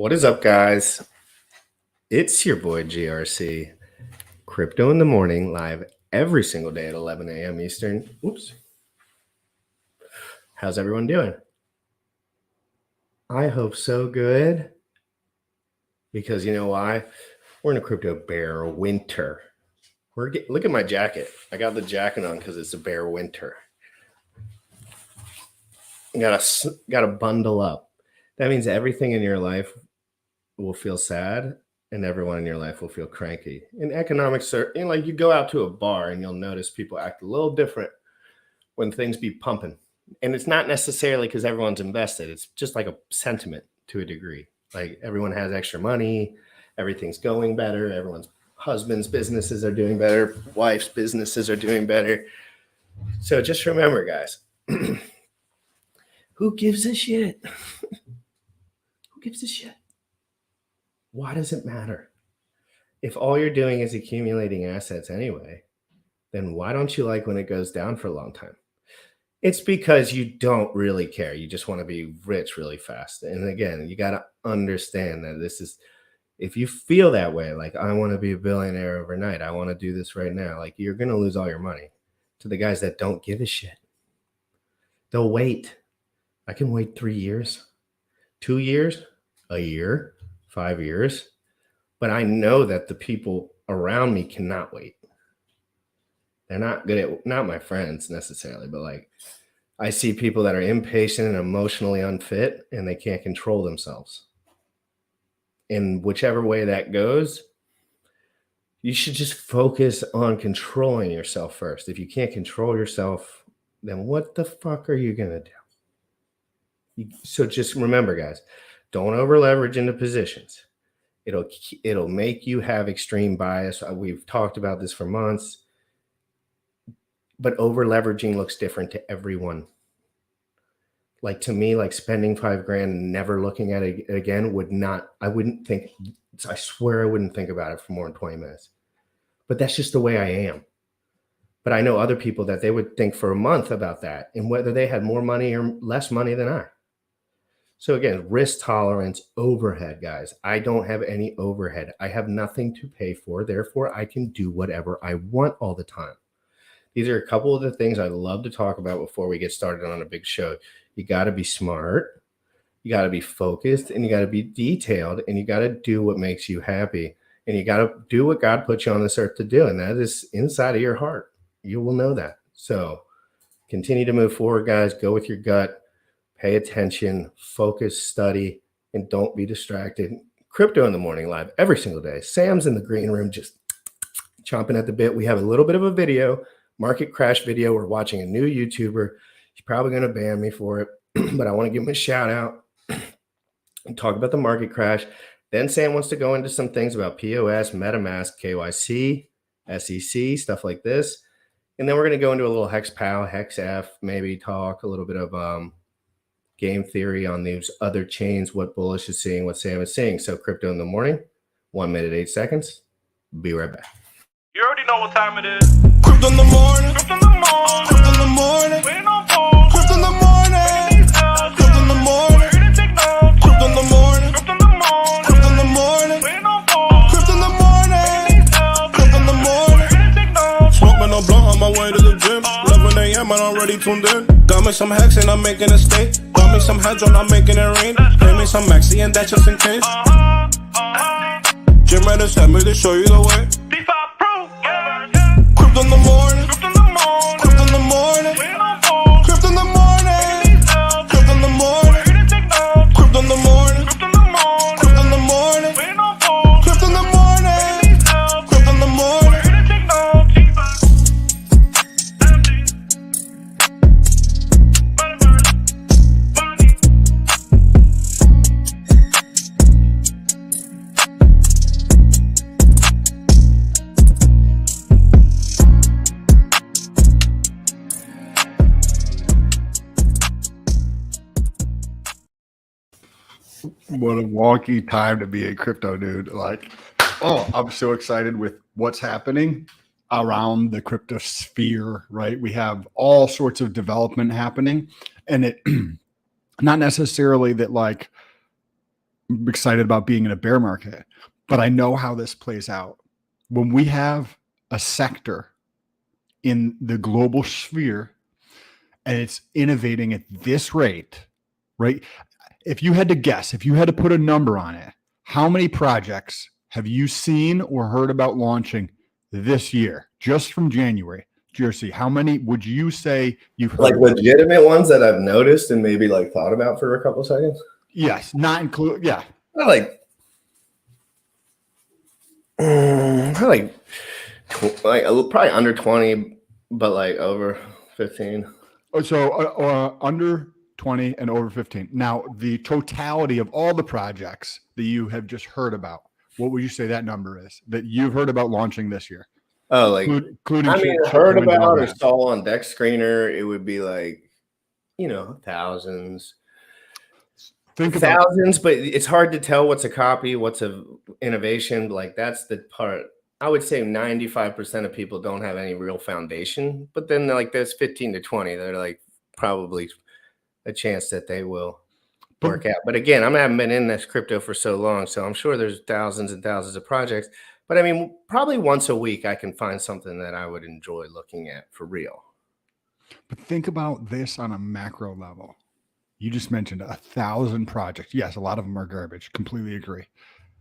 What is up, guys? It's your boy GRC, Crypto in the Morning, live every single day at 11 a.m. Eastern. Oops. How's everyone doing? I hope so good. Because you know why? We're in a crypto bear winter. Look at my jacket. I got the jacket on because it's a bear winter. You gotta bundle up. That means everything in your life will feel sad and everyone in your life will feel cranky. In economics, like you go out to a bar and you'll notice people act a little different when things be pumping. And it's not necessarily because everyone's invested. It's just like a sentiment to a degree. Like everyone has extra money, everything's going better, everyone's husband's businesses are doing better, wife's businesses are doing better. So just remember, guys, who gives a shit? Who gives a shit? Why does it matter? If all you're doing is accumulating assets anyway, then why don't you like when it goes down for a long time? It's because you don't really care. You just want to be rich really fast. And again, you got to understand that this is, if you feel that way, like I want to be a billionaire overnight, I want to do this right now, like you're going to lose all your money. To the guys that don't give a shit, they'll wait. I can wait 3 years, 2 years, a year, 5 years. But I know that the people around me cannot wait. They're not good at, not my friends necessarily, but like I see people that are impatient and emotionally unfit and they can't control themselves. In whichever way that goes, you should just focus on controlling yourself first. If you can't control yourself, then what the fuck are you going to do? So just remember, guys, don't over leverage into positions. It'll make you have extreme bias. We've talked about this for months. But over leveraging looks different to everyone. Like to me, like spending $5,000 and never looking at it again I swear I wouldn't think about it for more than 20 minutes. But that's just the way I am. But I know other people that they would think for a month about that and whether they had more money or less money than I. So again, risk tolerance, overhead, guys. I don't have any overhead. I have nothing to pay for. Therefore, I can do whatever I want all the time. These are a couple of the things I love to talk about before we get started on a big show. You got to be smart, you got to be focused, and you got to be detailed, and you got to do what makes you happy, and you got to do what God put you on this earth to do, and that is inside of your heart. You will know that. So continue to move forward, guys. Go with your gut, pay attention, focus, study, and don't be distracted. Crypto in the Morning live every single day. Sam's in the green room just chomping at the bit. We have a little bit of a video, market crash video. We're watching a new YouTuber. He's probably going to ban me for it, but I want to give him a shout out and talk about the market crash. Then Sam wants to go into some things about POS, MetaMask, KYC, SEC, stuff like this. And then we're going to go into a little HexPal, HexF, maybe talk a little bit of game theory on these other chains, what Bullish is seeing, what Sam is seeing. So Crypto in the Morning, 1 minute, 8 seconds. Be right back. You already know what time it is. Crypto in the morning. Crypto in the morning. Crypto in the morning. Waiting on phone. Crypto in the morning. Crypto in the morning. Crypto in the morning. Crypto in the morning. Crypto in the morning. Waiting on phone. Crypto in the morning. Crypto in the morning. Smoking no blunt on my way to the gym. 11 a.m. and I'm already tuned in. Got me some hex and I'm making a stake. Got me some heads on, I'm making it rain. Pay me some maxi and that's just in case. GymRatCrypto sent me to show you the way. Crypto in the morning, crypto in the morning, crypto in the morning, crypto in the morning, crypto in the morning, crypto in the morning, crypto in the morning, crypto in the morning, crypto in the morning, crypto in the morning. What a wonky time to be a crypto dude. Like, oh, I'm so excited with what's happening around the crypto sphere, right? We have all sorts of development happening, and it not necessarily that like excited about being in a bear market, but I know how this plays out. When we have a sector in the global sphere and it's innovating at this rate, right? If you had to guess, if you had to put a number on it, how many projects have you seen or heard about launching this year, just from January? Jersey, how many would you say you've heard? Like legitimate ones that I've noticed and maybe like thought about for a couple seconds? Yes, not include. Yeah, Like probably probably under 20, but like over 15. So under 20 and over 15. Now, the totality of all the projects that you have just heard about, what would you say that number is that you've heard about launching this year? Oh, like including I mean, heard about or saw on Deck Screener, it would be like, thousands. Think thousands, but it's hard to tell what's a copy, what's a innovation. Like that's the part. I would say 95% of people don't have any real foundation, but then like there's 15 to 20 that are like probably a chance that they will work out. But again, I haven't been in this crypto for so long, so I'm sure there's thousands and thousands of projects. But I mean, probably once a week I can find something that I would enjoy looking at for real. But think about this on a macro level. You just mentioned 1,000 projects. Yes, a lot of them are garbage. Completely agree.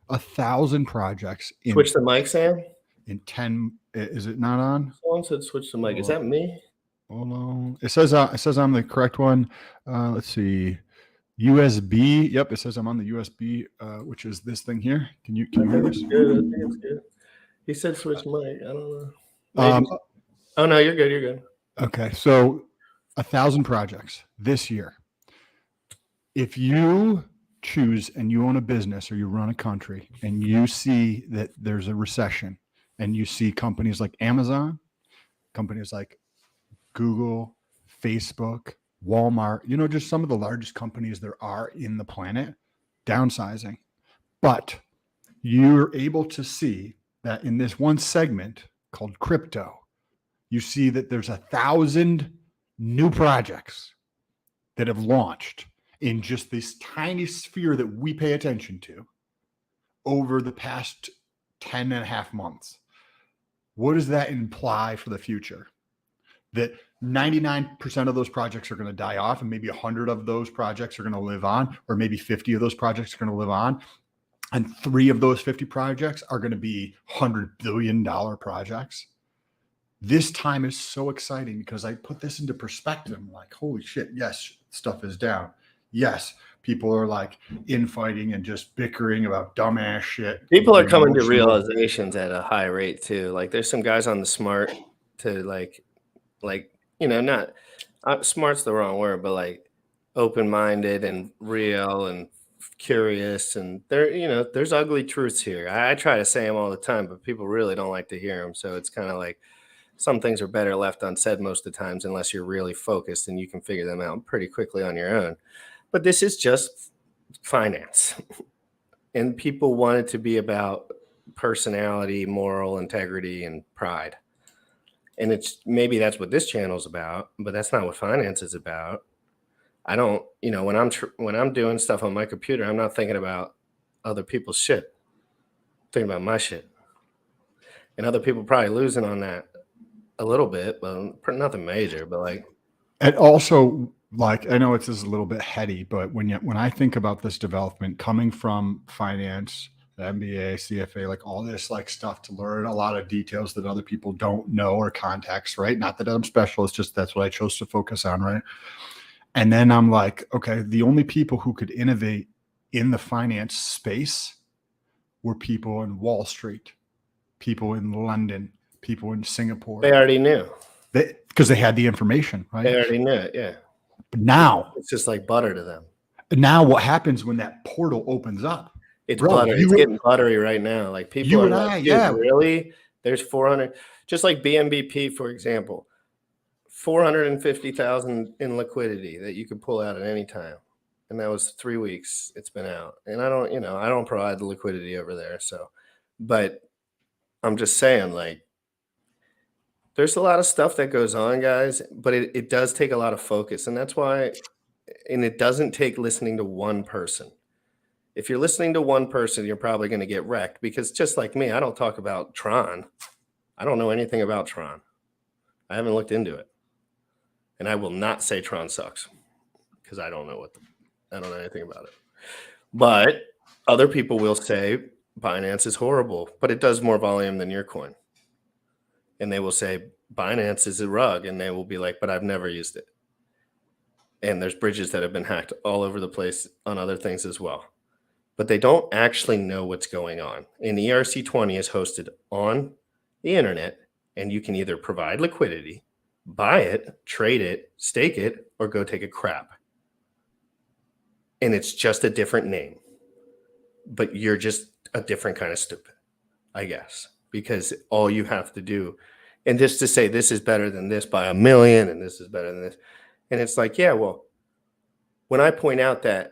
1,000 projects. Switch the mic, Sam. In 10, is it not on? Someone said switch the mic. Is that me? Hold on. It says I'm the correct one. Let's see. USB. Yep, it says I'm on the USB, which is this thing here. Can you hear this? Good. I think it's good. He said switch mic. I don't know. Oh no, you're good. You're good. Okay, so 1,000 projects this year. If you choose and you own a business or you run a country and you see that there's a recession and you see companies like Amazon, companies like Google, Facebook, Walmart, just some of the largest companies there are in the planet downsizing. But you're able to see that in this one segment called crypto, you see that there's 1,000 new projects that have launched in just this tiny sphere that we pay attention to over the past 10 and a half months. What does that imply for the future? That 99% of those projects are going to die off and maybe 100 of those projects are going to live on, or maybe 50 of those projects are going to live on. And 3 of those 50 projects are going to be $100 billion projects. This time is so exciting because I put this into perspective. I'm like, holy shit, yes, stuff is down. Yes, people are like infighting and just bickering about dumbass shit. People are coming to realizations at a high rate too. Like there's some guys on the smart to like, not smart's the wrong word, but like open-minded and real and curious. And there's ugly truths here. I try to say them all the time, but people really don't like to hear them. So it's kind of like some things are better left unsaid most of the times, unless you're really focused and you can figure them out pretty quickly on your own. But this is just finance. And people want it to be about personality, moral integrity, and pride. And maybe that's what this channel is about, but that's not what finance is about. I don't, when I'm doing stuff on my computer, I'm not thinking about other people's shit. I'm thinking about my shit. And other people probably losing on that a little bit, but nothing major. But like, and also, like, I know it's just a little bit heady, but when I think about this development coming from finance, the MBA, CFA, like all this like stuff to learn a lot of details that other people don't know or context, right? Not that I'm special, it's just that's what I chose to focus on, right? And then I'm like, okay, the only people who could innovate in the finance space were people in Wall Street, people in London, people in Singapore. They already knew. Because they had the information, right? They already knew it, yeah. But now it's just like butter to them. Now what happens when that portal opens up? It's butter. It's getting buttery right now. Like people are like, really? There's 400, just like BNBP, for example, 450,000 in liquidity that you could pull out at any time. And that was 3 weeks it's been out. And I don't provide the liquidity over there. So, but I'm just saying, like, there's a lot of stuff that goes on, guys, but it does take a lot of focus. And that's why, and it doesn't take listening to one person. If you're listening to one person, you're probably going to get wrecked because just like me, I don't talk about Tron. I don't know anything about Tron. I haven't looked into it. And I will not say Tron sucks because I don't know anything about it. But other people will say Binance is horrible, but it does more volume than your coin. And they will say Binance is a rug, and they will be like, but I've never used it. And there's bridges that have been hacked all over the place on other things as well. But they don't actually know what's going on. And ERC20 is hosted on the internet, and you can either provide liquidity, buy it, trade it, stake it, or go take a crap. And it's just a different name. But you're just a different kind of stupid, I guess, because all you have to do, and just to say this is better than this by a million, and this is better than this. And it's like, yeah, well, when I point out that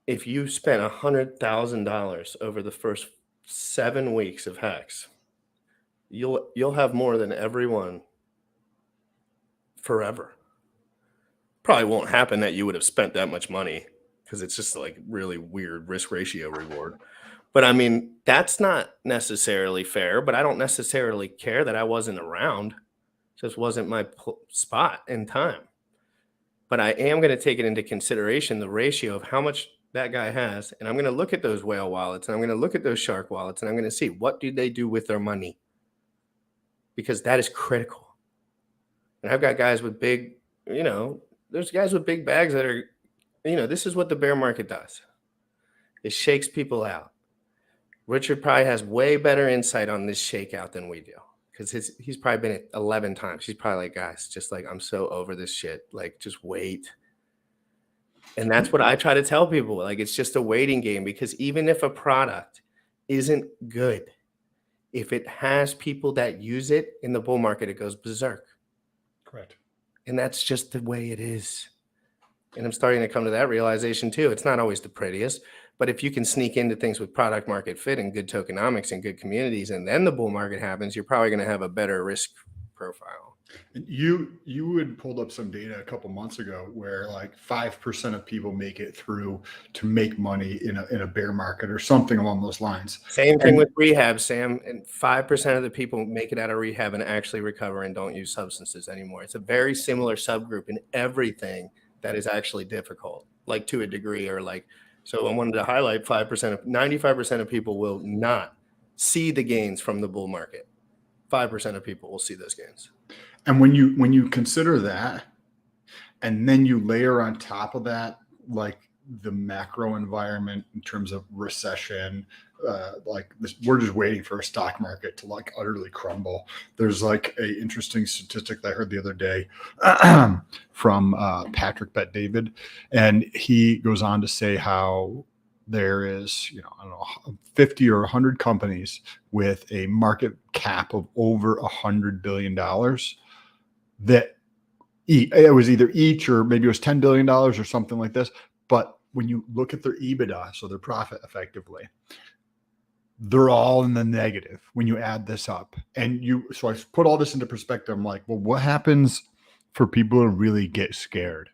if you spent $100,000 over the first 7 weeks of hacks, you'll have more than everyone forever. Probably won't happen that you would have spent that much money because it's just like really weird risk ratio reward. But I mean, that's not necessarily fair, but I don't necessarily care that I wasn't around. It just wasn't my spot in time. But I am going to take it into consideration, the ratio of how much that guy has. And I'm going to look at those whale wallets, and I'm going to look at those shark wallets, and I'm going to see what do they do with their money, because that is critical. And I've got guys with big, there's guys with big bags that are, this is what the bear market does. It shakes people out. Richard probably has way better insight on this shakeout than we do, because he's probably been it 11 times. He's probably like, guys, just like, I'm so over this shit. Like, just wait. And that's what I try to tell people. Like, it's just a waiting game, because even if a product isn't good, if it has people that use it in the bull market, it goes berserk. Correct. And that's just the way it is. And I'm starting to come to that realization too. It's not always the prettiest, but if you can sneak into things with product market fit and good tokenomics and good communities, and then the bull market happens, you're probably going to have a better risk profile. And you had pulled up some data a couple months ago where like 5% of people make it through to make money in a bear market or something along those lines. Same thing with rehab, Sam. And 5% of the people make it out of rehab and actually recover and don't use substances anymore. It's a very similar subgroup in everything that is actually difficult, like to a degree, or like, so I wanted to highlight 95% of people will not see the gains from the bull market. 5% of people will see those gains. And when you consider that, and then you layer on top of that, like the macro environment in terms of recession, we're just waiting for a stock market to like utterly crumble. There's like a interesting statistic that I heard the other day from Patrick Bet-David, and he goes on to say how there is, 50 or 100 companies with a market cap of over $100 billion that it was either each, or maybe it was $10 billion or something like this. But when you look at their EBITDA, so their profit effectively, they're all in the negative when you add this up. So I put all this into perspective. I'm like, well, what happens for people to really get scared?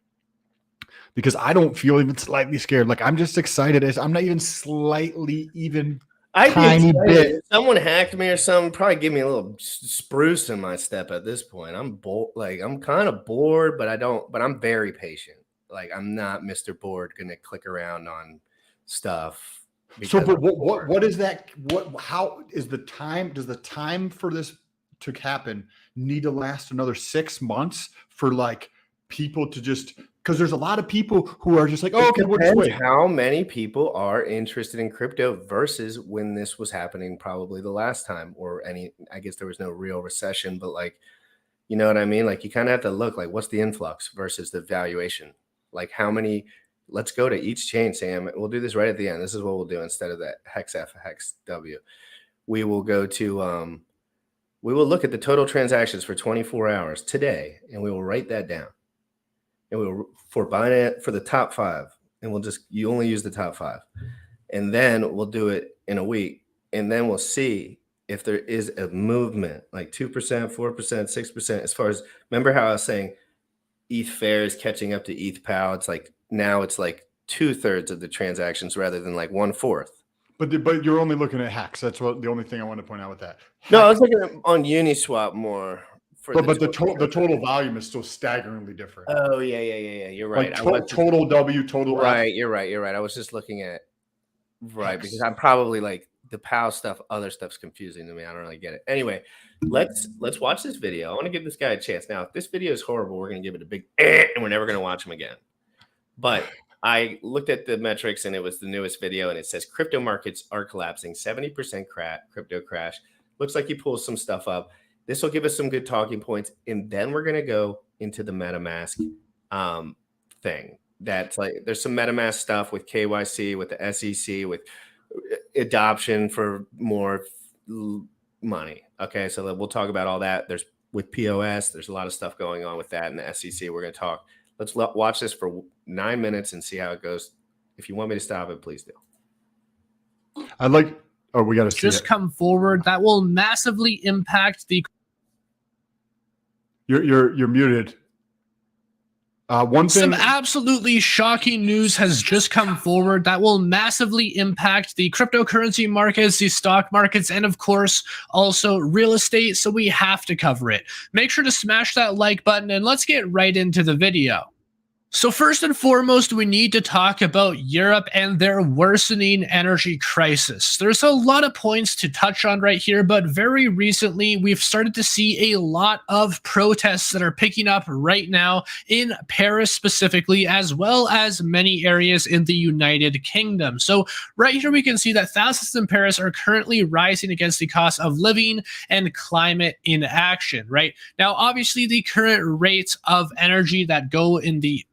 Because I don't feel even slightly scared. Like, I'm just excited. I'm not even slightly even tiny bit. If someone hacked me or something, probably give me a little spruce in my step at this point. I'm kind of bored, but I'm very patient. Like, I'm not Mr. Bored going to click around on stuff. So, but what is that? How is the time? Does the time for this to happen need to last another 6 months for like people to just, because there's a lot of people who are just like, oh, okay, we'll just wait. How many people are interested in crypto versus when this was happening, probably the last time, or I guess there was no real recession, but like, you know what I mean? Like, you kind of have to look like, what's the influx versus the valuation? Like, how many, let's go to each chain, Sam. We'll do this right at the end. This is what we'll do instead of that hex F, hex W. We will go to, we will look at the total transactions for 24 hours today, and we will write that down. And we'll for Binance for the top 5, and you only use the top 5, and then we'll do it in a week, and then we'll see if there is a movement like 2%, 4%, 6%. As far as, remember how I was saying ETH Fair is catching up to ETH POW? It's like now it's like 2/3 of the transactions rather than like 1/4. But you're only looking at hacks. That's what the only thing I want to point out with that. No, I was looking at on Uniswap more. But the total volume is still staggeringly different. Oh yeah. You're right. Like total W, total right. F. You're right. I was just looking at because I'm probably like the POW stuff. Other stuff's confusing to me. I don't really get it. Anyway, let's watch this video. I want to give this guy a chance. Now, if this video is horrible, we're gonna give it a big and we're never gonna watch him again. But I looked at the metrics and it was the newest video and it says crypto markets are collapsing, 70% crypto crash. Looks like he pulls some stuff up. This will give us some good talking points. And then we're going to go into the MetaMask thing. That's like, there's some MetaMask stuff with KYC, with the SEC, with adoption for more money. Okay. So we'll talk about all that. There's with POS, there's a lot of stuff going on with that in the SEC. We're going to talk. Let's watch this for 9 minutes and see how it goes. If you want me to stop it, please do. I'd like, oh, we got to see just it. Come forward. That will massively impact the. You're muted. One thing. Some absolutely shocking news has just come forward that will massively impact the cryptocurrency markets, the stock markets, and of course, also real estate. So we have to cover it. Make sure to smash that like button and let's get right into the video. So first and foremost, we need to talk about Europe and their worsening energy crisis. There's a lot of points to touch on right here, but very recently, we've started to see a lot of protests that are picking up right now in Paris specifically, as well as many areas in the United Kingdom. So right here, we can see that thousands in Paris are currently rising against the cost of living and climate inaction, right? Now, obviously, the current rates of energy that go in the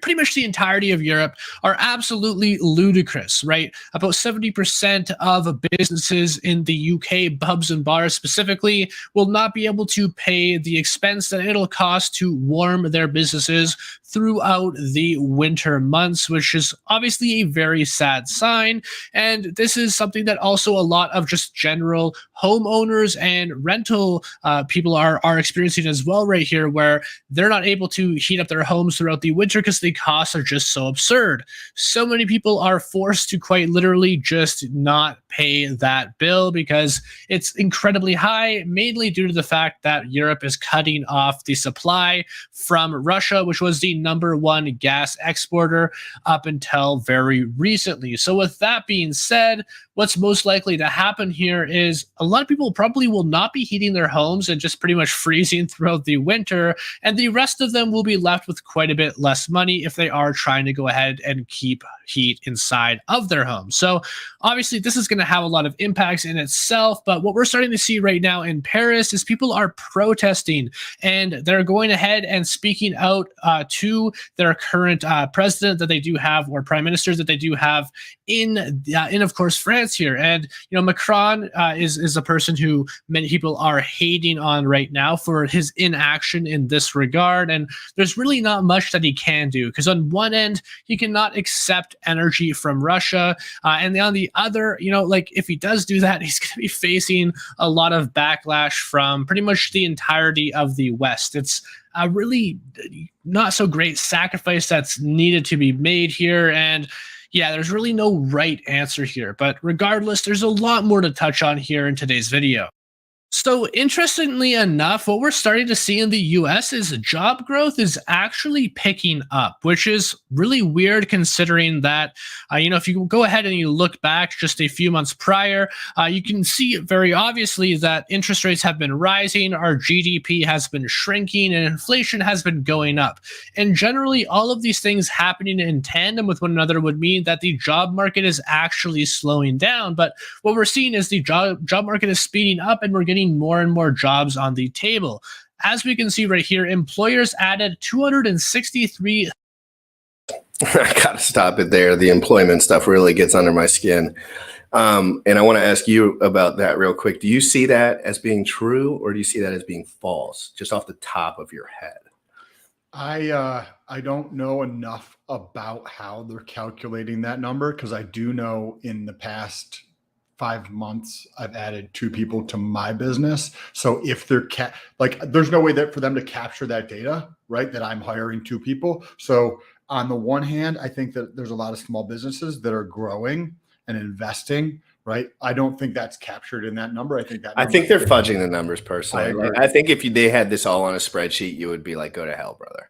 pretty much the entirety of Europe are absolutely ludicrous, right? About 70% of businesses in the UK, pubs and bars specifically, will not be able to pay the expense that it'll cost to warm their businesses throughout the winter months, which is obviously a very sad sign. And this is something that also a lot of just general homeowners and rental people are experiencing as well right here, where they're not able to heat up their homes throughout the winter because the costs are just so absurd. So many people are forced to quite literally just not pay that bill because it's incredibly high, mainly due to the fact that Europe is cutting off the supply from Russia, which was the #1 gas exporter up until very recently. So with that being said, what's most likely to happen here is a lot of people probably will not be heating their homes and just pretty much freezing throughout the winter, and the rest of them will be left with quite a bit less money if they are trying to go ahead and keep heat inside of their home. So obviously this is going to have a lot of impacts in itself, but what we're starting to see right now in Paris is people are protesting and they're going ahead and speaking out to their current president that they do have, or prime ministers that they do have in of course France here. And you know, Macron is a person who many people are hating on right now for his inaction in this regard, and there's really not much that he can do, because on one end he cannot accept energy from Russia, and on the other, you know, like if he does do that, he's going to be facing a lot of backlash from pretty much the entirety of the West. It's a really not so great sacrifice that's needed to be made here, and yeah, there's really no right answer here, but regardless, there's a lot more to touch on here in today's video. So interestingly enough, what we're starting to see in the US is job growth is actually picking up, which is really weird considering that, you know, if you go ahead and you look back just a few months prior, you can see very obviously that interest rates have been rising, our GDP has been shrinking, and inflation has been going up. And generally, all of these things happening in tandem with one another would mean that the job market is actually slowing down. But what we're seeing is the job market is speeding up, and we're getting more and more jobs on the table. As we can see right here, employers added 263. I gotta stop it there. The employment stuff really gets under my skin. And I want to ask you about that real quick. Do you see that as being true, or do you see that as being false, just off the top of your head? I don't know enough about how they're calculating that number, because I do know in the past 5 months, I've added 2 people to my business. So if they're there's no way that for them to capture that data, right? That I'm hiring 2 people. So on the one hand, I think that there's a lot of small businesses that are growing and investing, right? I don't think that's captured in that number. I think they're fudging the numbers personally. agree. I think if they had this all on a spreadsheet, you would be like, go to hell, brother.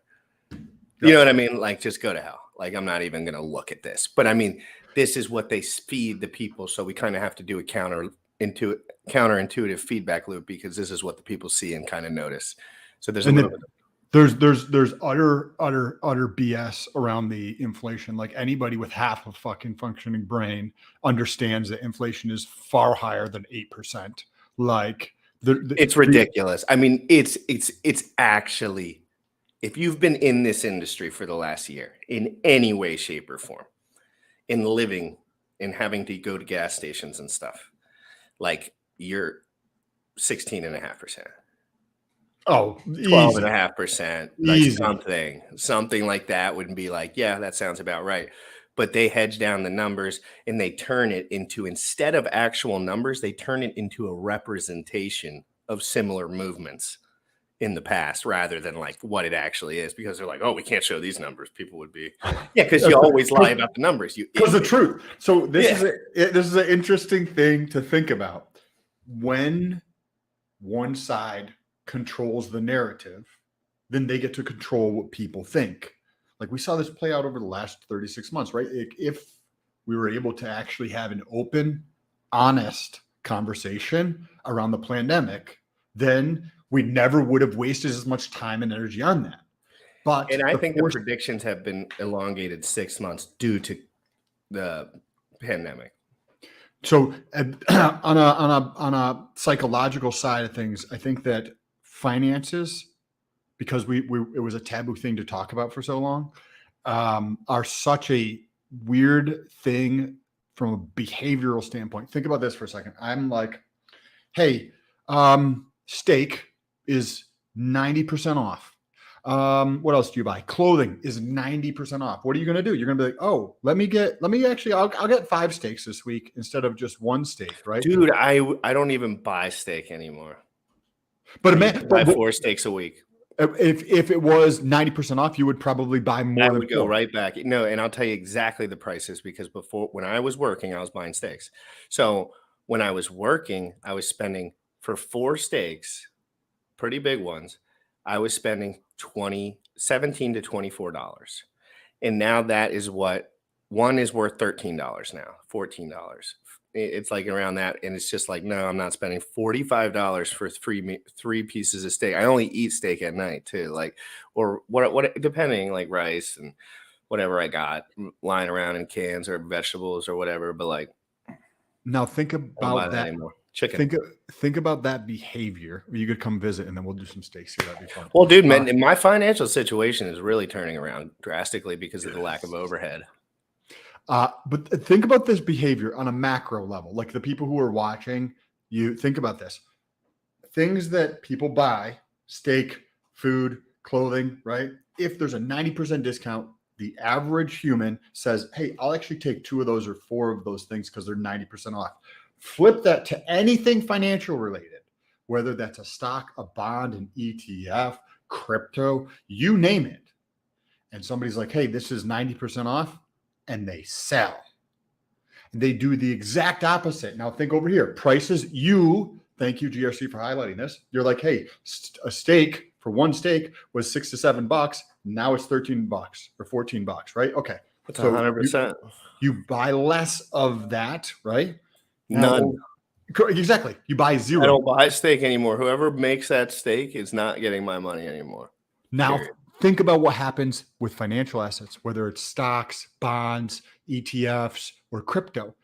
You know what I mean? Like, just go to hell. Like, I'm not even going to look at this. But I mean, this is what they feed the people. So we kind of have to do a counterintuitive feedback loop, because this is what the people see and kind of notice. So there's there's utter BS around the inflation. Like, anybody with half a fucking functioning brain understands that inflation is far higher than 8%. Like, it's ridiculous. I mean, it's actually, if you've been in this industry for the last year in any way, shape, or form, in living and having to go to gas stations and stuff, like, you're 16.5%. Oh, 12.5%, like something like that would be like, yeah, that sounds about right. But they hedge down the numbers and they turn it into, instead of actual numbers, they turn it into a representation of similar movements in the past, rather than like what it actually is, because they're like, oh, we can't show these numbers. People would be, yeah, because you always lie about the numbers. Because the truth. So this is an interesting thing to think about. When one side controls the narrative, then they get to control what people think. Like, we saw this play out over the last 36 months, right? If we were able to actually have an open, honest conversation around the pandemic, then we never would have wasted as much time and energy on that. And I think the predictions have been elongated 6 months due to the pandemic. So on a psychological side of things, I think that finances, because it was a taboo thing to talk about for so long, are such a weird thing from a behavioral standpoint. Think about this for a second. I'm like, hey, steak is 90% off. What else do you buy? Clothing is 90% off. What are you going to do? You're going to be like, oh, I'll get 5 steaks this week instead of just 1 steak, right? Dude, I don't even buy steak anymore. But I buy 4 steaks a week. If it was 90% off, you would probably buy more. I would go right back. No, and I'll tell you exactly the prices, because when I was working, I was buying steaks. So when I was working, I was spending for 4 steaks, pretty big ones, I was spending $17 to $24. And now that is what one is worth $13 now, $14. It's like around that. And it's just like, no, I'm not spending $45 for 3 pieces of steak. I only eat steak at night too. Like, or what, depending, like rice and whatever I got lying around in cans or vegetables or whatever. But like, now think about that. Chicken. Think about that behavior. You could come visit and then we'll do some steaks here. That'd be fun. Well, dude, man, my financial situation is really turning around drastically because of the lack of overhead. But think about this behavior on a macro level. Like, the people who are watching, you think about this. Things that people buy, steak, food, clothing, right? If there's a 90% discount, the average human says, hey, I'll actually take 2 of those or 4 of those things because they're 90% off. Flip that to anything financial related, whether that's a stock, a bond, an ETF, crypto, you name it. And somebody's like, hey, this is 90% off, and they sell. And they do the exact opposite. Now think over here. Prices, thank you, GRC, for highlighting this. You're like, hey, a steak for 1 steak was $6 to $7. Now it's $13 or $14, right? Okay. That's 100%. You buy less of that, right? None. Exactly. You buy 0. I don't buy steak anymore. Whoever makes that steak is not getting my money anymore. Now, think about what happens with financial assets, whether it's stocks, bonds, ETFs, or crypto.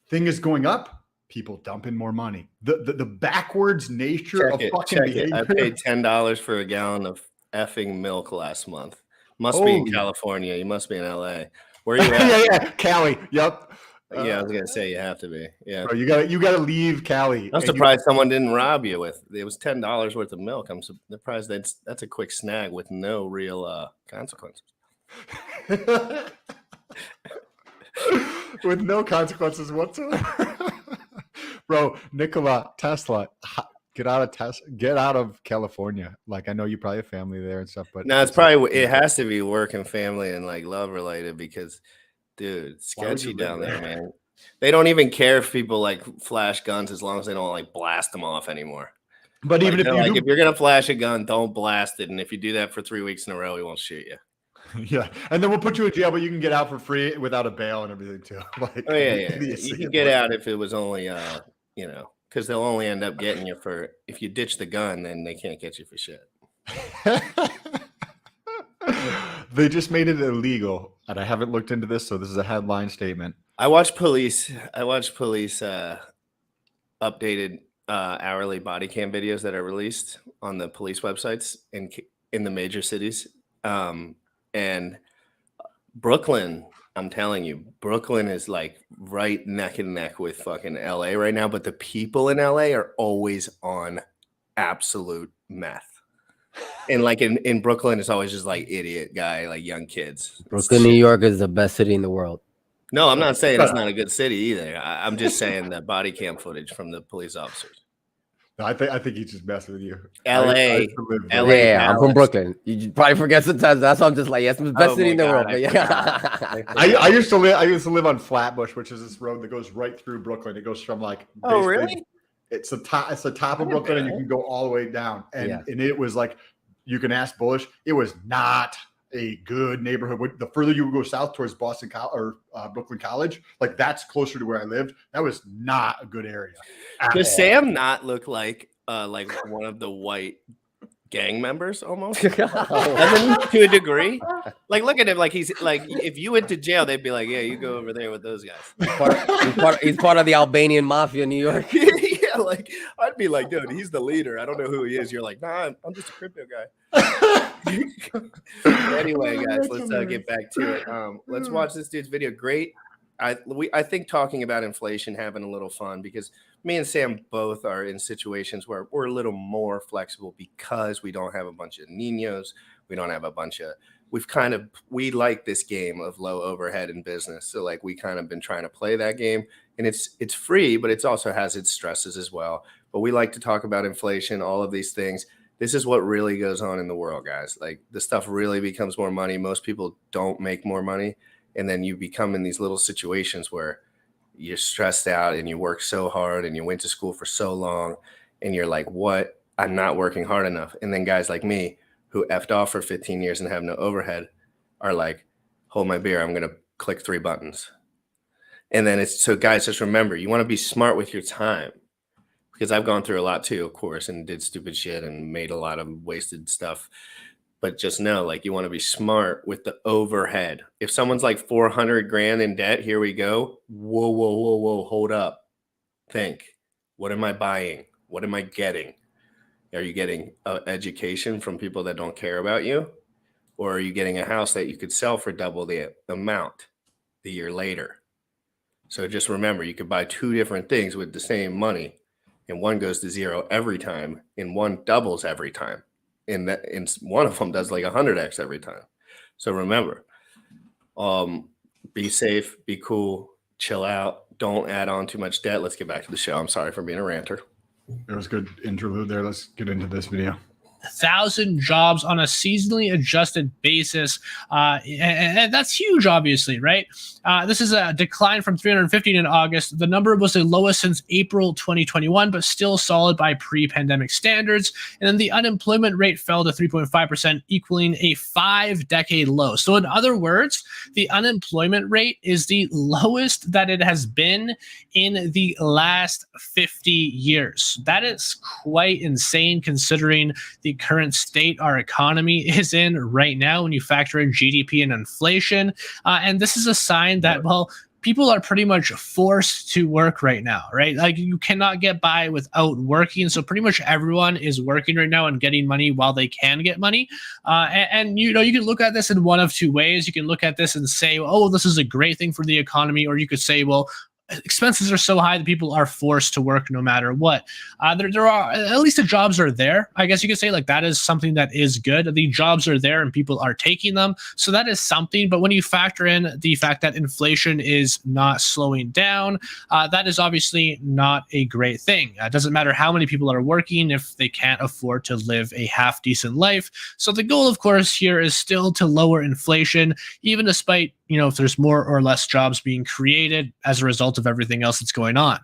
Thing is going up, people dump in more money. The backwards nature of fucking behavior. I paid $10 for a gallon of effing milk last month. Must be in California. You must be in LA. Where are you at? yeah, Cali. Yep. Yeah, I was gonna say you have to be. Yeah, bro, you gotta leave Cali. I'm surprised someone didn't rob you with. It was $10 worth of milk. I'm surprised that's a quick snag with no real consequences. With no consequences whatsoever. Bro, Nikola Tesla Get out of California. Like, I know you probably have family there and stuff, but No, it's probably it has to be work and family and like love related because, dude, it's Why would sketchy you live down there, there? man. They don't even care if people like flash guns as long as they don't like blast them off anymore. But even if They're you like, do, if you're gonna flash a gun, don't blast it. And if you do that for 3 weeks in a row, we won't shoot you. yeah, and then we'll put you in jail, but you can get out for free without a bail and everything too. Like, Oh yeah. You could get out if it was only because they'll only end up getting you for if you ditch the gun, then they can't get you for shit. They just made it illegal, and I haven't looked into this, so this is a headline statement. I watch police updated hourly body cam videos that are released on the police websites in the major cities. And Brooklyn, I'm telling you, Brooklyn is like right neck and neck with fucking LA right now. But the people in LA are always on absolute meth. And like in Brooklyn, it's always just like idiot guy, like young kids. Brooklyn, New York is the best city in the world. No, I'm not saying it's not a good city either. I'm just saying that body cam footage from the police officers. No, I think he's just messing with you. LA, I live there. LA. Yeah, I'm from Dallas. Brooklyn. You probably forget sometimes. That's why I'm just like, yes, it's the best Oh city my in the God, world. I But yeah. I used to live on Flatbush, which is this road that goes right through Brooklyn. It goes from like Oh, basically- really? It's the top of Brooklyn, and you can go all the way down. And Yeah. and it was like, you can ask Bullish, it was not a good neighborhood. The further you go south towards Boston or Brooklyn College, like that's closer to where I lived. That was not a good area. Does Sam not look like one of the white gang members almost? Doesn't he, to a degree? Like, look at him. Like he's like, if you went to jail, they'd be like, yeah, you go over there with those guys. He's part of the Albanian mafia in New York. Yeah, like I'd be like, dude, he's the leader. I don't know who he is. You're like, nah, I'm just a crypto guy. Anyway, guys, let's get back to it. Let's watch this dude's video. Great. I think talking about inflation, having a little fun, because me and Sam both are in situations where we're a little more flexible because we don't have a bunch of niños. We don't have a bunch of, we like this game of low overhead in business. So like we kind of been trying to play that game, and it's free, but it also has its stresses as well. But we like to talk about inflation, all of these things. This is what really goes on in the world, guys. Like the stuff really becomes more money. Most people don't make more money. And then you become in these little situations where you're stressed out and you work so hard and you went to school for so long and you're like, what? I'm not working hard enough. And then guys like me who effed off for 15 years and have no overhead are like, hold my beer. I'm going to click 3 buttons. And then so guys, just remember, you want to be smart with your time, because I've gone through a lot too, of course, and did stupid shit and made a lot of wasted stuff. But just know, like, you want to be smart with the overhead. If someone's like 400 grand in debt, here we go. Whoa, hold up. Think, what am I buying? What am I getting? Are you getting education from people that don't care about you? Or are you getting a house that you could sell for double the amount the year later? So just remember, you could buy 2 different things with the same money, and one goes to zero every time, and one doubles every time. And one of them does like 100x every time. So remember, be safe, be cool, chill out, don't add on too much debt. Let's get back to the show. I'm sorry for being a ranter. There was good interlude there. Let's get into this video. 1,000 jobs on a seasonally adjusted basis. And that's huge, obviously, right? This is a decline from 350 in August. The number was the lowest since April 2021, but still solid by pre-pandemic standards. And then the unemployment rate fell to 3.5%, equaling a 5-decade low. So in other words, the unemployment rate is the lowest that it has been in the last 50 years. That is quite insane considering the current state our economy is in right now when you factor in GDP and inflation. And this is a sign that, well, people are pretty much forced to work right now, right? Like you cannot get by without working. So pretty much everyone is working right now and getting money while they can get money. And you know, you can look at this in one of 2 ways. You can look at this and say, oh, this is a great thing for the economy. Or you could say, well, expenses are so high that people are forced to work no matter what. There are, at least the jobs are there. I guess you could say like that is something that is good. The jobs are there and people are taking them. So that is something. But when you factor in the fact that inflation is not slowing down, that is obviously not a great thing. It doesn't matter how many people are working if they can't afford to live a half decent life. So the goal, of course, here is still to lower inflation, even despite, if there's more or less jobs being created as a result of everything else that's going on.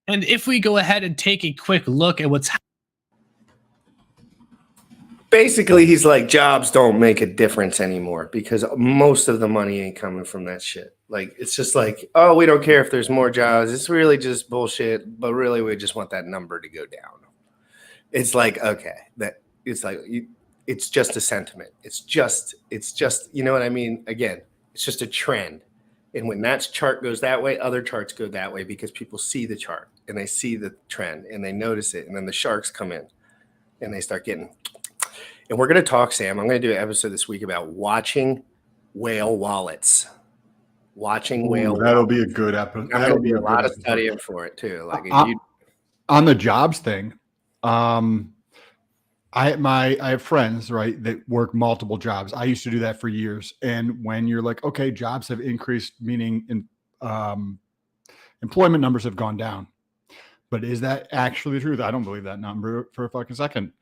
And if we go ahead and take a quick look at what's Basically, he's like, jobs don't make a difference anymore because most of the money ain't coming from that shit. Like, it's just like, oh, we don't care if there's more jobs. It's really just bullshit. But really, we just want that number to go down. It's like, okay, it's just a sentiment. It's just, you know what I mean? Again, it's just a trend. And when that chart goes that way, other charts go that way because people see the chart and they see the trend and they notice it. And then the sharks come in and they start getting. And we're going to talk, Sam. I'm going to do an episode this week about watching whale wallets. That'll be a good episode. That'll be a lot of studying for it too. Like on the jobs thing, I have friends, right, that work multiple jobs. I used to do that for years. And when you're like, okay, jobs have increased, meaning employment numbers have gone down. But is that actually the truth? I don't believe that number for a fucking second.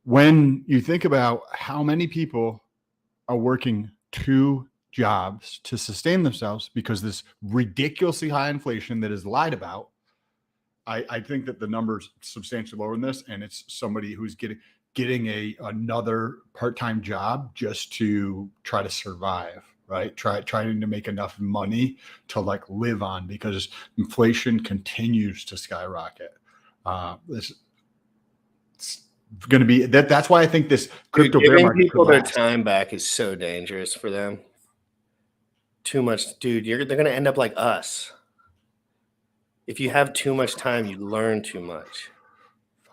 When you think about how many people are working 2 jobs to sustain themselves because this ridiculously high inflation that is lied about, I think that the number's substantially lower than this. And it's somebody who's getting another part-time job just to try to survive, right? Trying to make enough money to like live on because inflation continues to skyrocket. It's going to be that's why I think this crypto bear giving market people their time back is so dangerous for them. Too much, dude. They're going to end up like us. If you have too much time, you learn too much.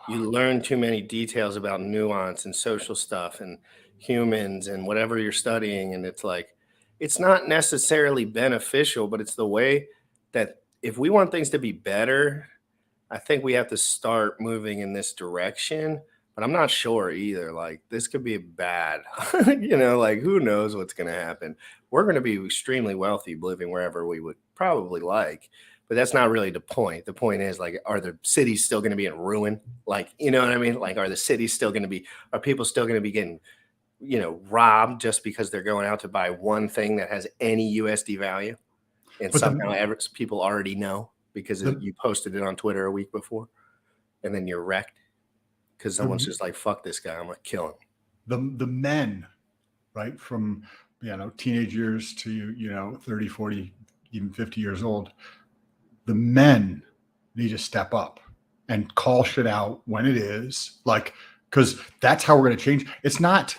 You learn too many details about nuance and social stuff and humans and whatever you're studying. And it's like, it's not necessarily beneficial, but it's the way that if we want things to be better, I think we have to start moving in this direction. But I'm not sure either. Like, this could be bad. Like, who knows what's going to happen? We're going to be extremely wealthy living wherever we would probably like. But that's not really the point. The point is, like, are the cities still going to be in ruin? Like, you know what I mean? Like, are the cities still going to be, are people still going to be getting, robbed just because they're going out to buy one thing that has any USD value? And somehow people already know because you posted it on Twitter a week before and then you're wrecked because someone's just like, fuck this guy. I'm going to kill him. The men, right? From, teenage years to, 30, 40, even 50 years old. The men need to step up and call shit out when it is, like, because that's how we're going to change. It's not,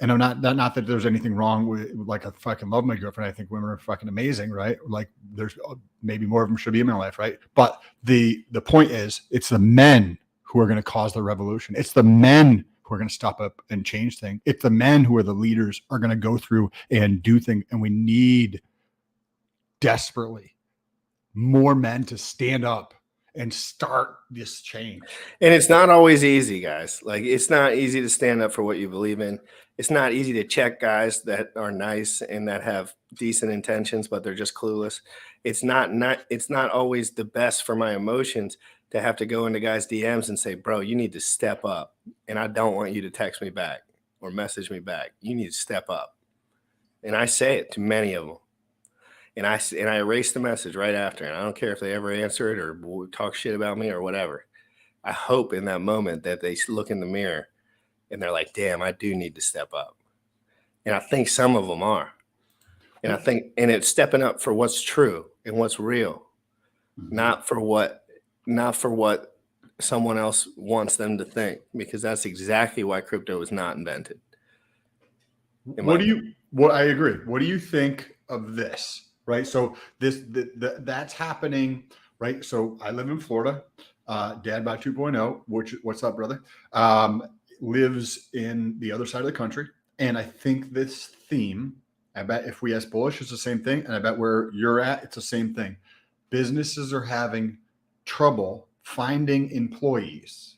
and I'm not that there's anything wrong with like I fucking love my girlfriend. I think women are fucking amazing, right? Like, there's maybe more of them should be in my life, right? But the point is, it's the men who are going to cause the revolution. It's the men who are going to stop up and change things. It's the men who are the leaders are going to go through and do things, and we need desperately more men to stand up and start this change. And it's not always easy, guys. Like, it's not easy to stand up for what you believe in. It's not easy to check guys that are nice and that have decent intentions, but they're just clueless. It's not always the best for my emotions to have to go into guys' DMs and say, bro, you need to step up. And I don't want you to text me back or message me back. You need to step up. And I say it to many of them. And I erase the message right after. And I don't care if they ever answer it or talk shit about me or whatever. I hope in that moment that they look in the mirror and they're like, damn, I do need to step up. And I think some of them are. And it's stepping up for what's true and what's real, not for what someone else wants them to think, because that's exactly why crypto was not invented. I agree. What do you think of this? Right. So that's happening. Right. So I live in Florida. Dad by 2.0, what's up, brother? Lives in the other side of the country. And I think this theme, I bet if we ask bullish, it's the same thing. And I bet where you're at, it's the same thing. businesses are having trouble finding employees.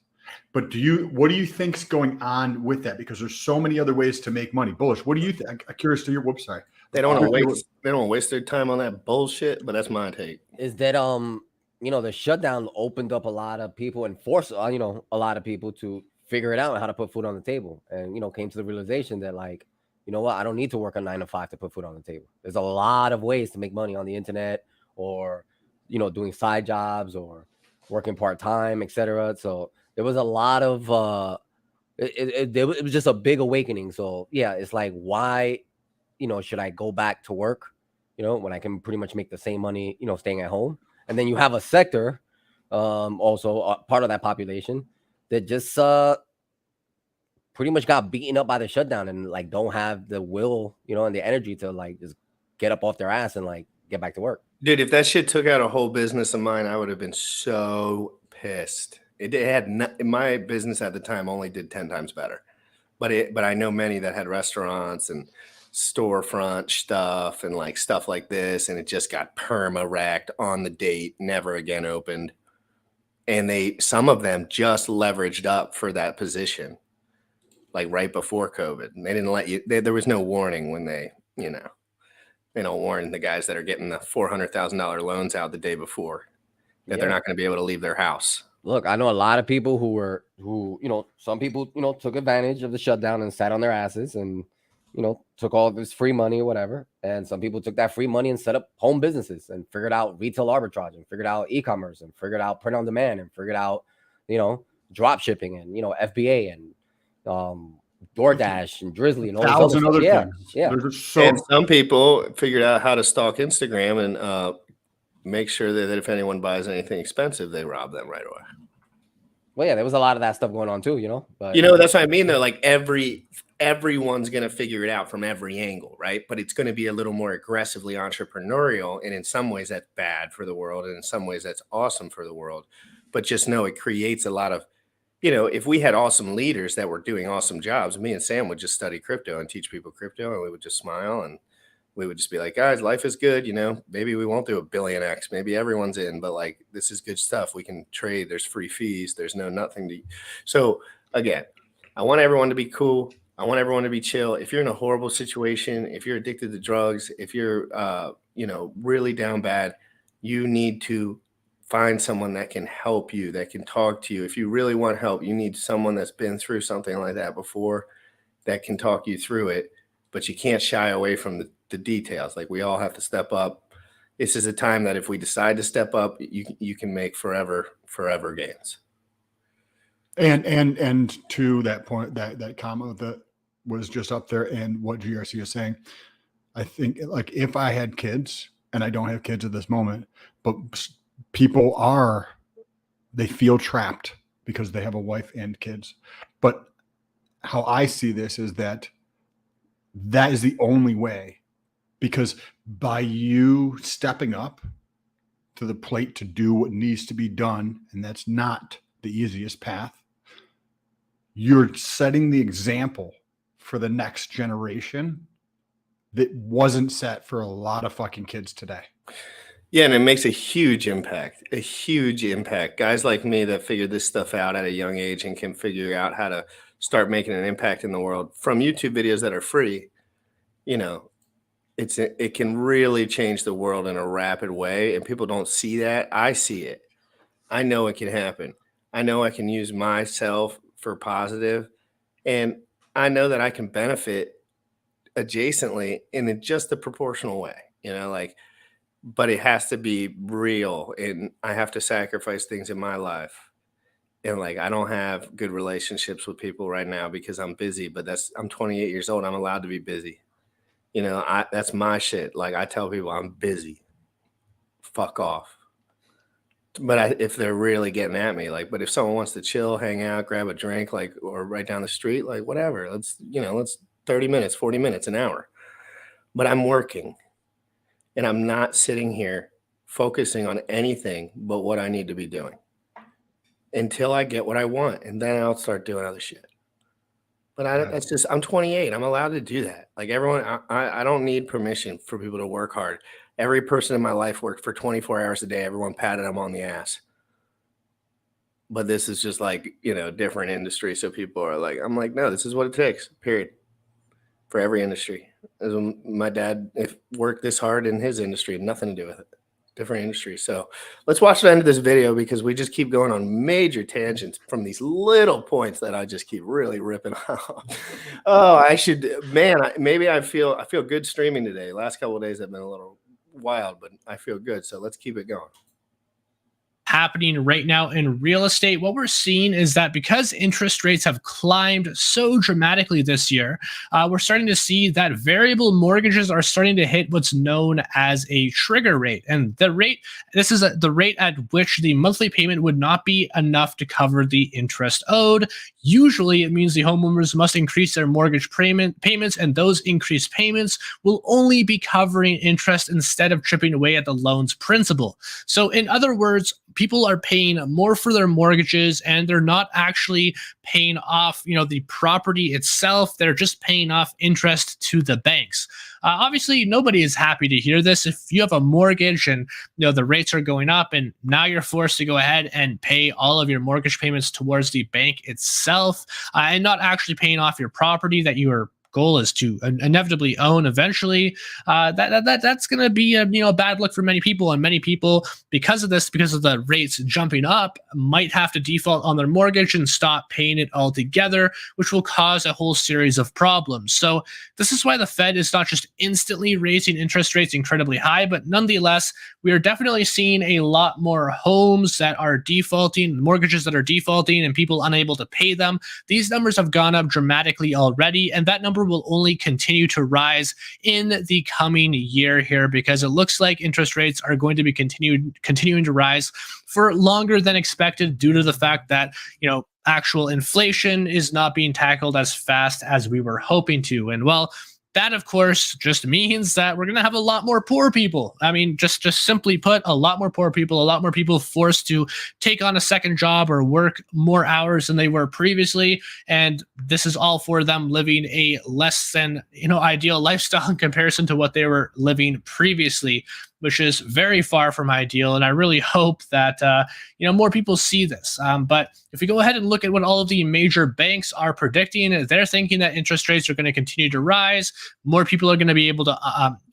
But what do you think's going on with that? Because there's so many other ways to make money. Bullish. What do you think? I'm curious to your whoops, sorry. They don't waste their time on that bullshit, but that's my take. Is that the shutdown opened up a lot of people and forced a lot of people to figure it out how to put food on the table, and came to the realization that, like, you know what, I don't need to work a 9 to 5 to put food on the table. There's a lot of ways to make money on the internet, or doing side jobs or working part-time, etc. So there was a lot of it was just a big awakening. So yeah, it's like, why should I go back to work when I can pretty much make the same money staying at home? And then you have a sector also part of that population that just pretty much got beaten up by the shutdown and like don't have the will and the energy to like just get up off their ass and like get back to work. Dude, if that shit took out a whole business of mine, I would have been so pissed. It had my business at the time only did 10 times better, but I know many that had restaurants and storefront stuff and like stuff like this, and it just got perma wrecked on the date, never again opened. And some of them just leveraged up for that position, like right before COVID. And they didn't let you. There was no warning when they don't warn the guys that are getting the $400,000 loans out the day before that they're not going to be able to leave their house. Look, I know a lot of people some people, took advantage of the shutdown and sat on their asses and, took all this free money or whatever. And some people took that free money and set up home businesses and figured out retail arbitrage and figured out e-commerce and figured out print on demand and figured out, drop shipping and, FBA and, DoorDash and Drizzly and all those other things. Yeah. And some people figured out how to stalk Instagram and make sure that if anyone buys anything expensive, they rob them right away. Well, yeah, there was a lot of that stuff going on too, but that's what I mean though. Like everyone's going to figure it out from every angle, right? But it's going to be a little more aggressively entrepreneurial. And in some ways that's bad for the world. And in some ways that's awesome for the world. But just know it creates a lot of, if we had awesome leaders that were doing awesome jobs, me and Sam would just study crypto and teach people crypto, and we would just smile and we would just be like, guys, life is good. Maybe we won't do a billion X. Maybe everyone's in, but like, this is good stuff. We can trade. There's free fees. There's nothing to. So again, I want everyone to be cool. I want everyone to be chill. If you're in a horrible situation, if you're addicted to drugs, if you're, really down bad, you need to find someone that can help you, that can talk to you. If you really want help, you need someone that's been through something like that before that can talk you through it, but you can't shy away from the details. Like, we all have to step up. This is a time that if we decide to step up, you can make forever gains. And to that point, that comment that was just up there and what GRC is saying, I think like if I had kids, and I don't have kids at this moment, but people they feel trapped because they have a wife and kids. But how I see this is that is the only way, because by you stepping up to the plate to do what needs to be done, and that's not the easiest path, you're setting the example for the next generation that wasn't set for a lot of fucking kids today. Yeah, and it makes a huge impact. Guys like me that figured this stuff out at a young age and can figure out how to start making an impact in the world from YouTube videos that are free, it can really change the world in a rapid way. And people don't see that. I see it. I know it can happen. I know I can use myself for positive, and I know that I can benefit adjacently in just a proportional way, but it has to be real, and I have to sacrifice things in my life. And like, I don't have good relationships with people right now because I'm busy, but I'm 28 years old. I'm allowed to be busy. That's my shit. Like, I tell people I'm busy, fuck off. But if they're really getting at me, like, but if someone wants to chill, hang out, grab a drink, like, or right down the street, like, whatever, let's 30 minutes, 40 minutes, an hour. But I'm working, and I'm not sitting here focusing on anything but what I need to be doing until I get what I want. And then I'll start doing other shit. But I'm 28. I'm allowed to do that. Like everyone, I don't need permission for people to work hard. Every person in my life worked for 24 hours a day. Everyone patted them on the ass. But this is just like, different industry. So people are like, I'm like, no, this is what it takes, period, for every industry. My dad worked this hard in his industry, nothing to do with it. Different industry. So let's watch the end of this video because we just keep going on major tangents from these little points that I just keep really ripping off. Oh, I should, man, maybe I feel good streaming today. Last couple of days have been a little wild, but I feel good. So let's keep it going. Happening right now in real estate, what we're seeing is that because interest rates have climbed so dramatically this year, we're starting to see that variable mortgages are starting to hit what's known as a trigger rate. And the rate, this is the rate at which the monthly payment would not be enough to cover the interest owed. Usually it means the homeowners must increase their mortgage payments, and those increased payments will only be covering interest instead of chipping away at the loan's principal. So in other words, people are paying more for their mortgages and they're not actually paying off, the property itself. They're just paying off interest to the banks. Obviously, nobody is happy to hear this. If you have a mortgage and the rates are going up and now you're forced to go ahead and pay all of your mortgage payments towards the bank itself and not actually paying off your property that your goal is to inevitably own eventually, that's going to be a bad look for many people. And many people, because of the rates jumping up, might have to default on their mortgage and stop paying it altogether, which will cause a whole series of problems. So this is why the Fed is not just instantly raising interest rates incredibly high, but nonetheless, we are definitely seeing a lot more homes that are defaulting, mortgages that are defaulting, and people unable to pay them. These numbers have gone up dramatically already, and that number will only continue to rise in the coming year here, because it looks like interest rates are going to be continuing to rise for longer than expected due to the fact that, actual inflation is not being tackled as fast as we were hoping to. And well, that, of course, just means that we're going to have a lot more poor people. I mean, just simply put, a lot more poor people, a lot more people forced to take on a second job or work more hours than they were previously. And this is all for them living a less than, ideal lifestyle in comparison to what they were living previously, which is very far from ideal. And I really hope that, more people see this. But if we go ahead and look at what all of the major banks are predicting, they're thinking that interest rates are going to continue to rise. More people are going to be able to,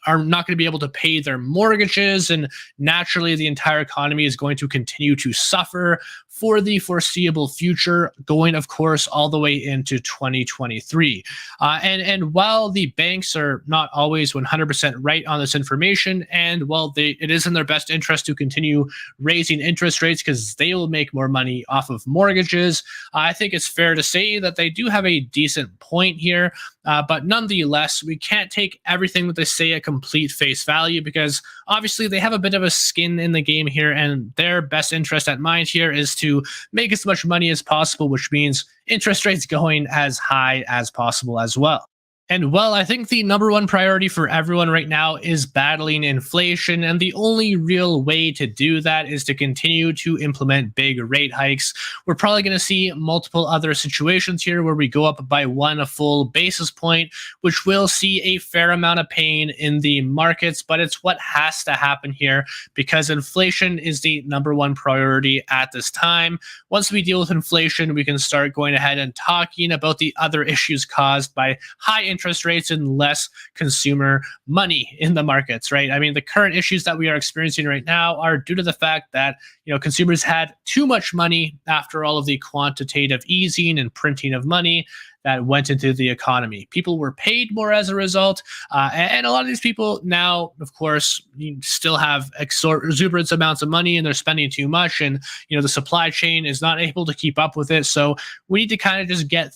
are not going to be able to pay their mortgages. And naturally, the entire economy is going to continue to suffer for the foreseeable future, going, of course, all the way into 2023. And while the banks are not always 100% right on this information, and while it is in their best interest to continue raising interest rates because they will make more money off of mortgages, I think it's fair to say that they do have a decent point here. But nonetheless, we can't take everything that they say at complete face value, because obviously they have a bit of a skin in the game here, and their best interest at mind here is to make as much money as possible, which means interest rates going as high as possible as well. And well, I think the number one priority for everyone right now is battling inflation. And the only real way to do that is to continue to implement big rate hikes. We're probably going to see multiple other situations here where we go up by one full basis point, which will see a fair amount of pain in the markets. But it's what has to happen here, because inflation is the number one priority at this time. Once we deal with inflation, we can start going ahead and talking about the other issues caused by high interest rates and less consumer money in the markets, right? I mean, the current issues that we are experiencing right now are due to the fact that, consumers had too much money after all of the quantitative easing and printing of money that went into the economy. People were paid more as a result. And a lot of these people now, of course, still have exuberant amounts of money and they're spending too much. And, the supply chain is not able to keep up with it. So we need to kind of just get.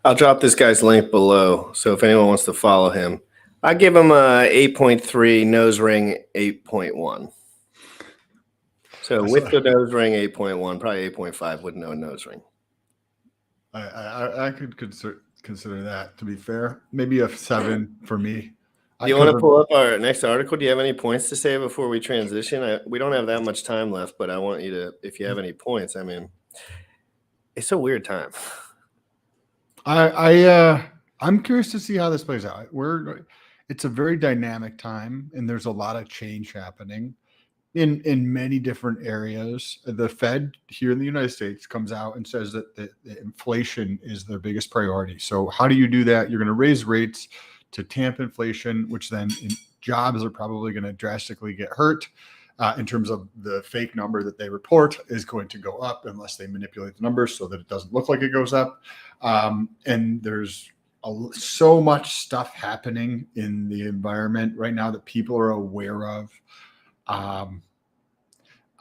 I'll drop this guy's link below. So if anyone wants to follow him, I give him a 8.3, nose ring 8.1. So with the nose ring 8.1, probably 8.5 with no nose ring. I could consider that, to be fair. Maybe a 7 for me. Do you want to pull up our next article? Do you have any points to say before we transition? We don't have that much time left, but I want you to, if you have any points, I mean, it's a weird time. I I'm curious to see how this plays out. It's a very dynamic time, and there's a lot of change happening in many different areas. The Fed here in the United States comes out and says that the inflation is their biggest priority. So how do you do that? You're going to raise rates to tamp inflation, which then jobs are probably going to drastically get hurt. In terms of the fake number that they report is going to go up unless they manipulate the numbers so that it doesn't look like it goes up. And there's so much stuff happening in the environment right now that people are aware of. I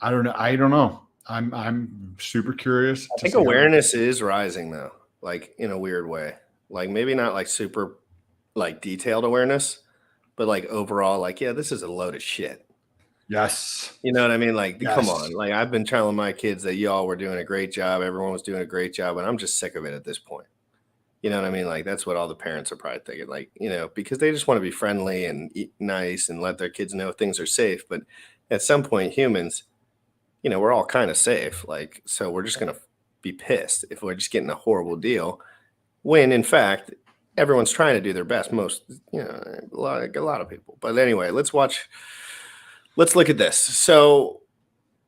don't know. I'm super curious. I think awareness is rising though, like in a weird way. Like maybe not like super like detailed awareness, but like overall, like, yeah, this is a load of shit. Yes. You know what I mean? Like, Yes. come on. Like, I've been telling my kids that y'all were doing a great job. Everyone was doing a great job. And I'm just sick of it at this point. You know what I mean? Like, that's what all the parents are probably thinking. Like, you know, because they just want to be friendly and nice and let their kids know things are safe. But at some point, humans, you know, we're all kind of safe. Like, so we're just going to be pissed if we're just getting a horrible deal. When, in fact, everyone's trying to do their best. Most, you know, like a lot of people. But anyway, let's look at this. So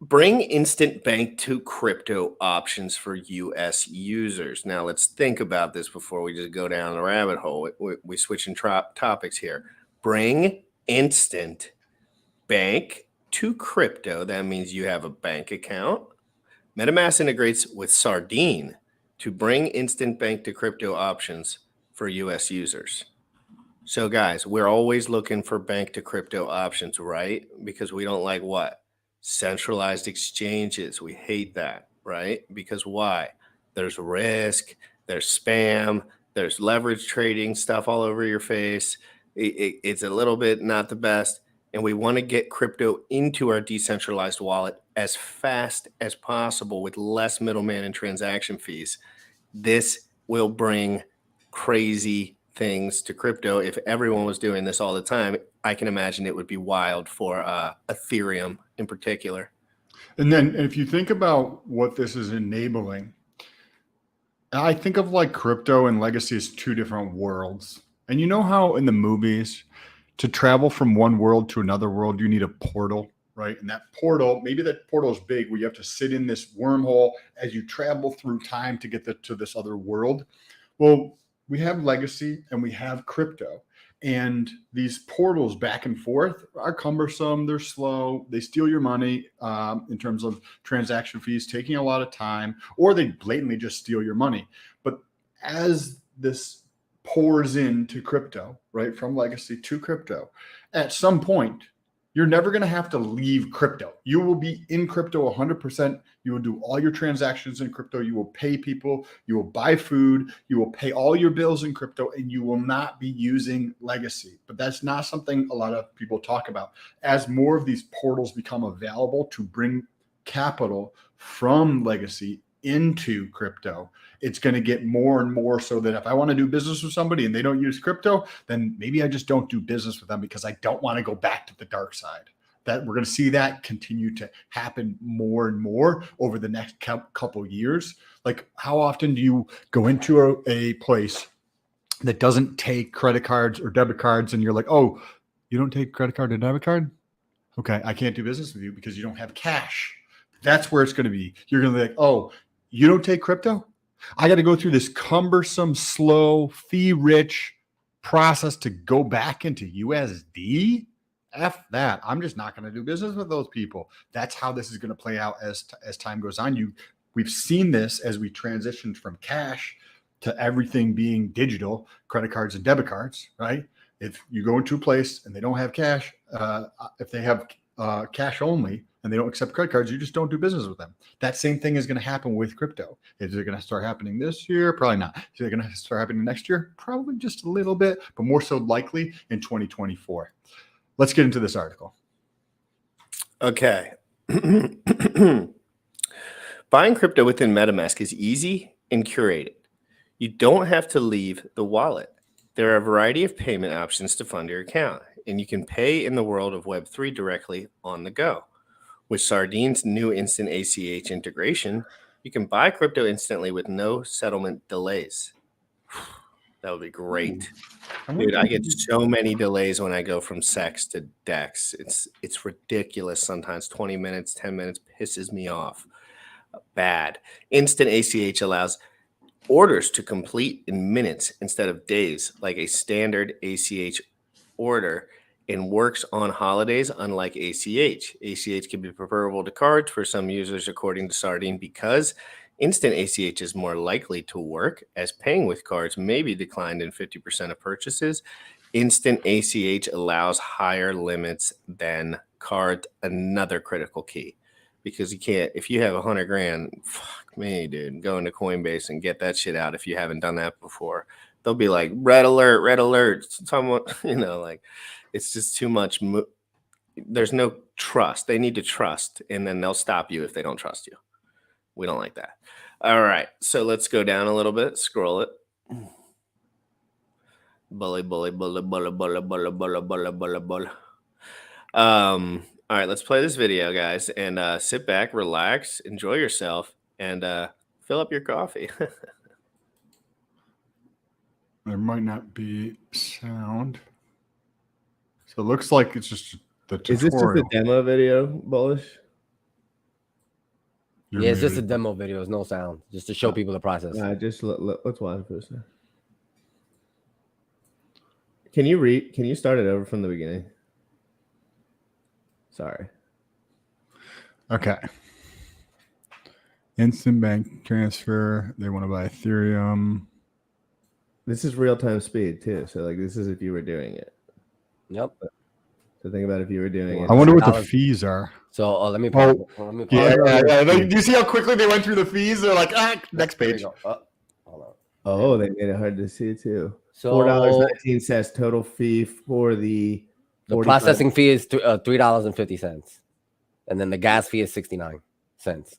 bring instant bank to crypto options for US users. Now let's think about this before we just go down the rabbit hole. We switching topics here. Bring instant bank to crypto. That means you have a bank account. MetaMask integrates with Sardine to bring instant bank to crypto options for US users. So guys, we're always looking for bank to crypto options, right? Because we don't like what? Centralized exchanges. We hate that, right? Because why? There's risk, there's spam, there's leverage trading stuff all over your face. It's a little bit not the best. And we want to get crypto into our decentralized wallet as fast as possible with less middleman and transaction fees. This will bring crazy things to crypto. If everyone was doing this all the time, I can imagine it would be wild for Ethereum in particular. And then if you think about what this is enabling, I think of like crypto and legacy as two different worlds. And you know how in the movies, to travel from one world to another world, you need a portal, right? And that portal, maybe that portal is big where you have to sit in this wormhole as you travel through time to get to this other world. Well, we have legacy and we have crypto, and these portals back and forth are cumbersome. They're slow. They steal your money in terms of transaction fees, taking a lot of time, or they blatantly just steal your money. But as this pours into crypto, right, from legacy to crypto, at some point, you're never going to have to leave crypto. You will be in crypto 100%. You will do all your transactions in crypto. You will pay people. You will buy food. You will pay all your bills in crypto, and you will not be using legacy. But that's not something a lot of people talk about. As more of these portals become available to bring capital from legacy into crypto, it's going to get more and more so that if I want to do business with somebody and they don't use crypto, then maybe I just don't do business with them because I don't want to go back to the dark side. That we're going to see that continue to happen more and more over the next couple of years. Like, how often do you go into a place that doesn't take credit cards or debit cards and you're like, oh, you don't take credit card or debit card? Okay, I can't do business with you because you don't have cash. That's where it's going to be. You're going to be like, oh, you don't take crypto? I got to go through this cumbersome, slow, fee-rich process to go back into USD? F that. I'm just not going to do business with those people. That's how this is going to play out as time goes on. We've seen this as we transitioned from cash to everything being digital, credit cards and debit cards, right? If you go into a place and they don't have cash, if they have cash only, and they don't accept credit cards, you just don't do business with them. That same thing is going to happen with crypto. Is it going to start happening this year? Probably not. Is it going to start happening next year? Probably just a little bit, but more so likely in 2024. Let's get into this article. Okay. Buying crypto within MetaMask is easy and curated. You don't have to leave the wallet. There are a variety of payment options to fund your account, and you can pay in the world of Web3 directly on the go. With Sardine's new instant ACH integration, you can buy crypto instantly with no settlement delays. That would be great. I Dude, wonder I if get you- so many delays when I go from sex to DEX. It's ridiculous. Sometimes 20 minutes, 10 minutes pisses me off. Bad. Instant ACH allows orders to complete in minutes instead of days, like a standard ACH order, and works on holidays, unlike ACH. ACH can be preferable to cards for some users, according to Sardine, because instant ACH is more likely to work, as paying with cards may be declined in 50% of purchases. Instant ACH allows higher limits than card, another critical key. Because you can't, if you have 100 grand, fuck me, dude, go into Coinbase and get that shit out if you haven't done that before. They'll be like, red alert, someone, like, it's just too much. There's no trust. They need to trust, and then they'll stop you if they don't trust you. We don't like that. All right, so let's go down a little bit, scroll it. Bully. All right, let's play this video, guys, and sit back, relax, enjoy yourself, and fill up your coffee. There might not be sound. So it looks like it's just the tutorial. Is this just a demo video, Bullish? You're Yeah, it's just a muted. demo video. There's no sound, just to show people the process. Just let's watch this. Can you start it over from the beginning? Sorry. Okay. Instant bank transfer. They want to buy Ethereum. This is real-time speed too. So like this is if you were doing it. Yep. So think about if you were doing it. I wonder what the $100. fees are. So let me. Oh, Let me Yeah. Do you see how quickly they went through the fees? They're like, next There you page. go. Hold on. Oh, they made it hard to see too. So $4.19 total fee for the the 45 processing fee is $3.50, and then the gas fee is 69 cents.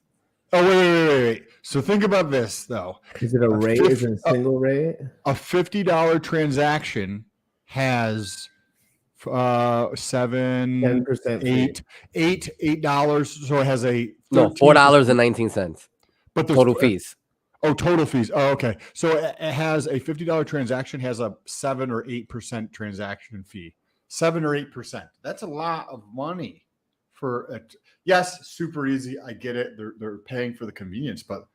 Oh, wait. So think about this, though. Is it a rate? Is it a single rate? A $50 transaction has 7, 10% $8. So it has a No, 13%. $4.19. But there's Total fees. Oh, total fees. Oh, okay. So it has a $50 transaction has a 7 or 8% transaction fee. 7 or 8%. That's a lot of money for it. Yes, super easy. I get it. They're paying for the convenience, but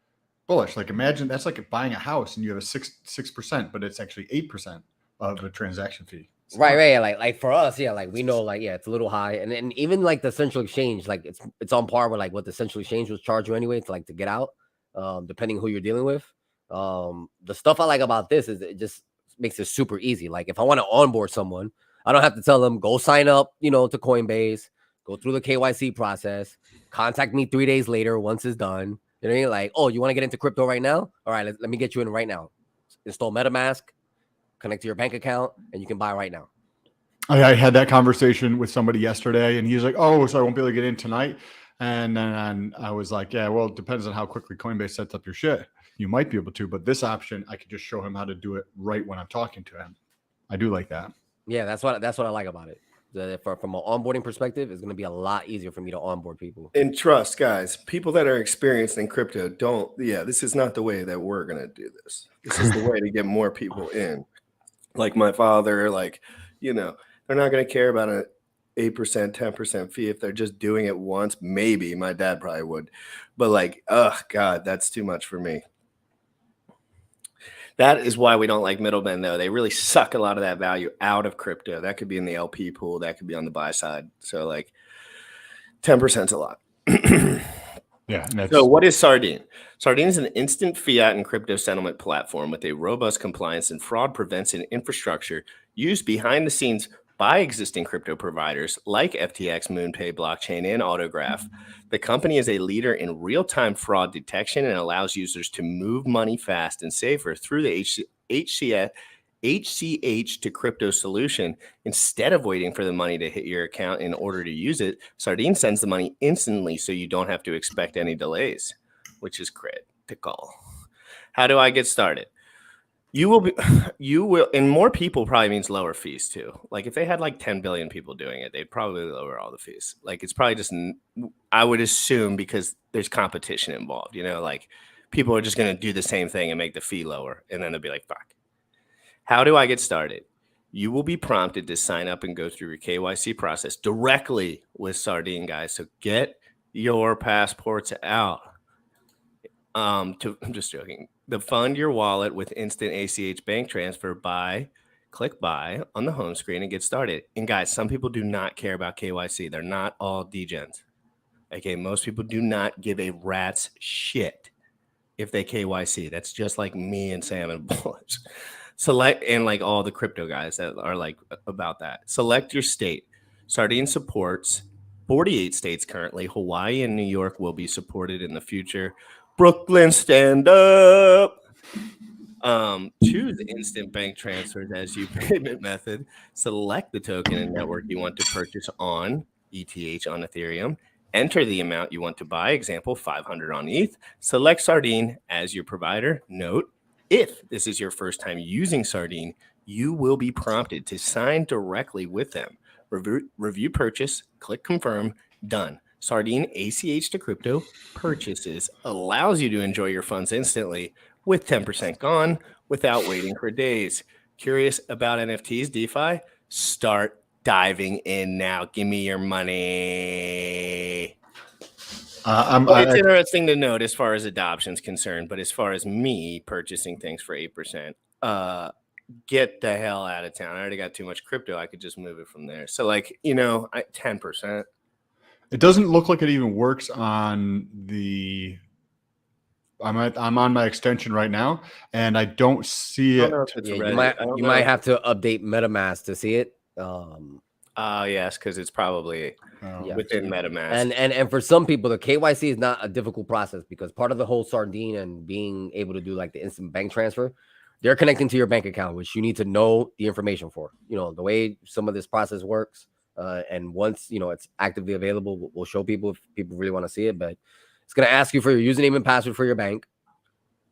Bullish. Like imagine that's like buying a house and you have a 6%, but it's actually 8% of a transaction fee. Right. Like for us, yeah, like we know, like it's a little high, and even like the central exchange, like it's on par with like what the central exchange was charge you anyway to get out, depending who you're dealing with. The stuff I like about this is it just makes it super easy. Like if I want to onboard someone, I don't have to tell them go sign up, to Coinbase, go through the KYC process, contact me 3 days later once it's done. You know what I mean? Like, oh, you want to get into crypto right now? All right, let me get you in right now. Install MetaMask, connect to your bank account, and you can buy right now. I had that conversation with somebody yesterday, and he's like, "Oh, so I won't be able to get in tonight." And then I was like, "Yeah, well, it depends on how quickly Coinbase sets up your shit. You might be able to, but this option, I could just show him how to do it right when I'm talking to him. I do like that. Yeah, that's what I like about it. From an onboarding perspective, it's going to be a lot easier for me to onboard people. And trust, guys, people that are experienced in crypto this is not the way that we're going to do this. This is the way to get more people in. Like my father, they're not going to care about an 8%, 10% fee if they're just doing it once. Maybe my dad probably would, but God, that's too much for me. That is why we don't like middlemen, though. They really suck a lot of that value out of crypto. That could be in the LP pool. That could be on the buy side. So 10% is a lot. Yeah. So what is Sardine? Sardine is an instant fiat and crypto settlement platform with a robust compliance and fraud prevention infrastructure used behind the scenes by existing crypto providers like FTX, MoonPay, Blockchain, and Autograph. The company is a leader in real-time fraud detection and allows users to move money fast and safer through the HCH to crypto solution. Instead of waiting for the money to hit your account in order to use it, Sardine sends the money instantly so you don't have to expect any delays, which is critical. How do I get started? You will, and more people probably means lower fees too. Like if they had 10 billion people doing it, they'd probably lower all the fees. It's probably just, I would assume, because there's competition involved, people are just going to do the same thing and make the fee lower. And then they'll be like, fuck. How do I get started? You will be prompted to sign up and go through your KYC process directly with Sardine, guys. So get your passports out. I'm just joking. To fund your wallet with instant ACH bank transfer, click buy on the home screen and get started. And guys, some people do not care about KYC. They're not all degens. Okay, most people do not give a rat's shit if they KYC. That's just like me and Sam and Bullish. Select, and like all the crypto guys that are like about that. Select your state. Sardine supports 48 states currently. Hawaii and New York will be supported in the future. Brooklyn, stand up. Choose instant bank transfers as your payment method. Select the token and network you want to purchase on ETH on Ethereum. Enter the amount you want to buy, example 500 on ETH. Select Sardine as your provider. Note, if this is your first time using Sardine, you will be prompted to sign directly with them. Review purchase, click confirm, done. Sardine ACH to crypto purchases allows you to enjoy your funds instantly with 10% gone without waiting for days. Curious about NFTs, DeFi? Start diving in now. Give me your money. It's interesting to note as far as adoption is concerned, but as far as me purchasing things for 8%, get the hell out of town. I already got too much crypto. I could just move it from there. So like, 10%. It doesn't look like it even works on the. I'm on my extension right now, and I don't see it. Yeah, you might have to update MetaMask to see it. Yes, because it's probably within MetaMask. And for some people, the KYC is not a difficult process because part of the whole Sardine and being able to do like the instant bank transfer, they're connecting to your bank account, which you need to know the information for. The way some of this process works. And once it's actively available, we'll show people if people really want to see it. But it's going to ask you for your username and password for your bank.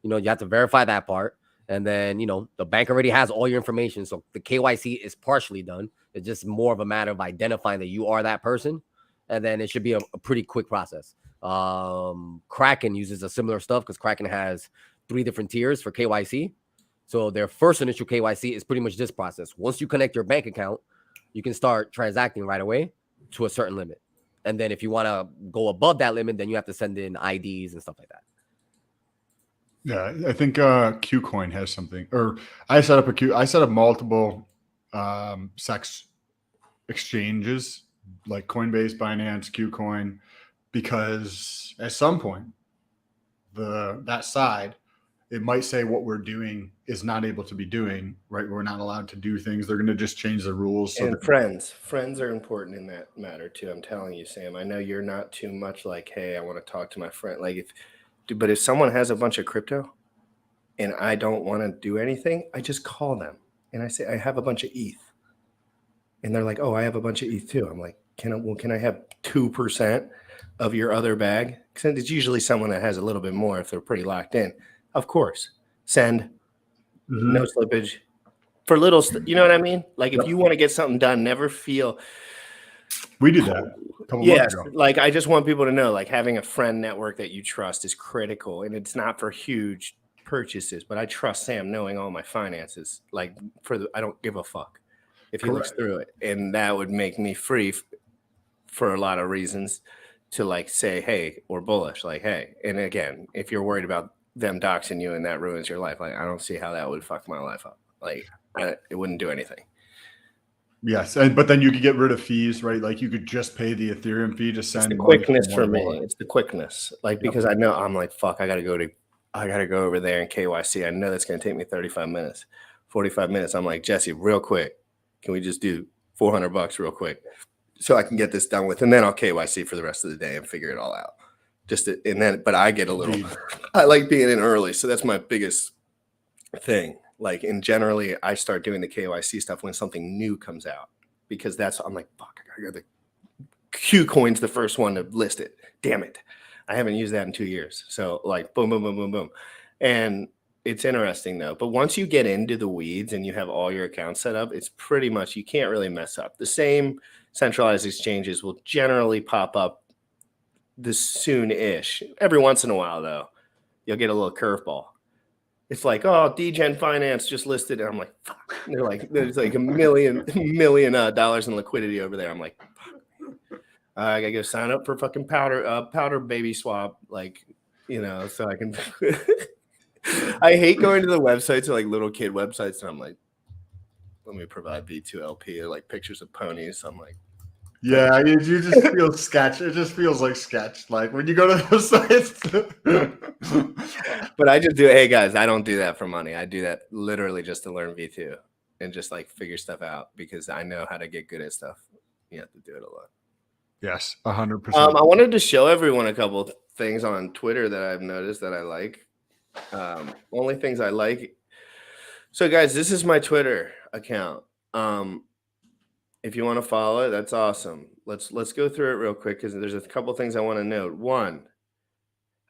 You have to verify that part. And then, the bank already has all your information. So the KYC is partially done. It's just more of a matter of identifying that you are that person. And then it should be a pretty quick process. Kraken uses a similar stuff because Kraken has 3 different tiers for KYC. So their first initial KYC is pretty much this process. Once you connect your bank account, you can start transacting right away to a certain limit. And then if you want to go above that limit, then you have to send in IDs and stuff like that. Yeah, I think KuCoin has something. Or I set up multiple sex exchanges like Coinbase, Binance, KuCoin, because at some point that side, it might say what we're doing is not able to be doing, right? We're not allowed to do things. They're going to just change the rules. So and friends are important in that matter too. I'm telling you, Sam, I know you're not too much like, hey, I want to talk to my friend. Like but if someone has a bunch of crypto and I don't want to do anything, I just call them and I say, I have a bunch of ETH. And they're like, oh, I have a bunch of ETH too. I'm like, can I have 2% of your other bag? Because it's usually someone that has a little bit more if they're pretty locked in. Of course, send, no slippage for little, you know what I mean? Like if you want to get something done, never feel. We did that a couple months ago. Like I just want people to know, like having a friend network that you trust is critical, and it's not for huge purchases, but I trust Sam knowing all my finances. Like I don't give a fuck if he looks through it, and that would make me free for a lot of reasons to like say, hey, or bullish, like, hey. And again, if you're worried about them doxing you and that ruins your life, like I don't see how that would fuck my life up. Like it wouldn't do anything. Yes, but then you could get rid of fees, right? Like you could just pay the Ethereum fee to send. It's the quickness for me. It's the quickness, like because I know I'm like, fuck, I gotta go over there and KYC. I know that's gonna take me 35 minutes, 45 minutes. I'm like, Jesse, real quick, can we just do $400 real quick so I can get this done with, and then I'll KYC for the rest of the day and figure it all out. But I get a little, I like being in early. So that's my biggest thing. Like, and generally I start doing the KYC stuff when something new comes out, because I'm like, fuck, I gotta go. The KuCoin's the first one to list it. Damn it. I haven't used that in 2 years. So like boom, boom, boom, boom, boom. And it's interesting though. But once you get into the weeds and you have all your accounts set up, it's pretty much, you can't really mess up. The same centralized exchanges will generally pop up this soon-ish. Every once in a while, though, you'll get a little curveball. It's like, oh, DGen Finance just listed. And I'm like, fuck. And they're like, there's like a million dollars in liquidity over there. I'm like, fuck. I gotta go sign up for fucking powder baby swap. Like, you know, so I can. I hate going to the websites or like little kid websites. And I'm like, let me provide V2LP, like pictures of ponies. I'm like, Yeah, you just feel sketch. It just feels like sketch. Like when you go to those sites. but I just do. Hey guys, I don't do that for money. I do that literally just to learn V2 and just like figure stuff out because I know how to get good at stuff. You have to do it a lot. Yes, 100%. I wanted to show everyone a couple things on Twitter that I've noticed that I like. Only things I like. So guys, this is my Twitter account. If you want to follow it, that's awesome. Let's go through it real quick because there's a couple things I want to note. One,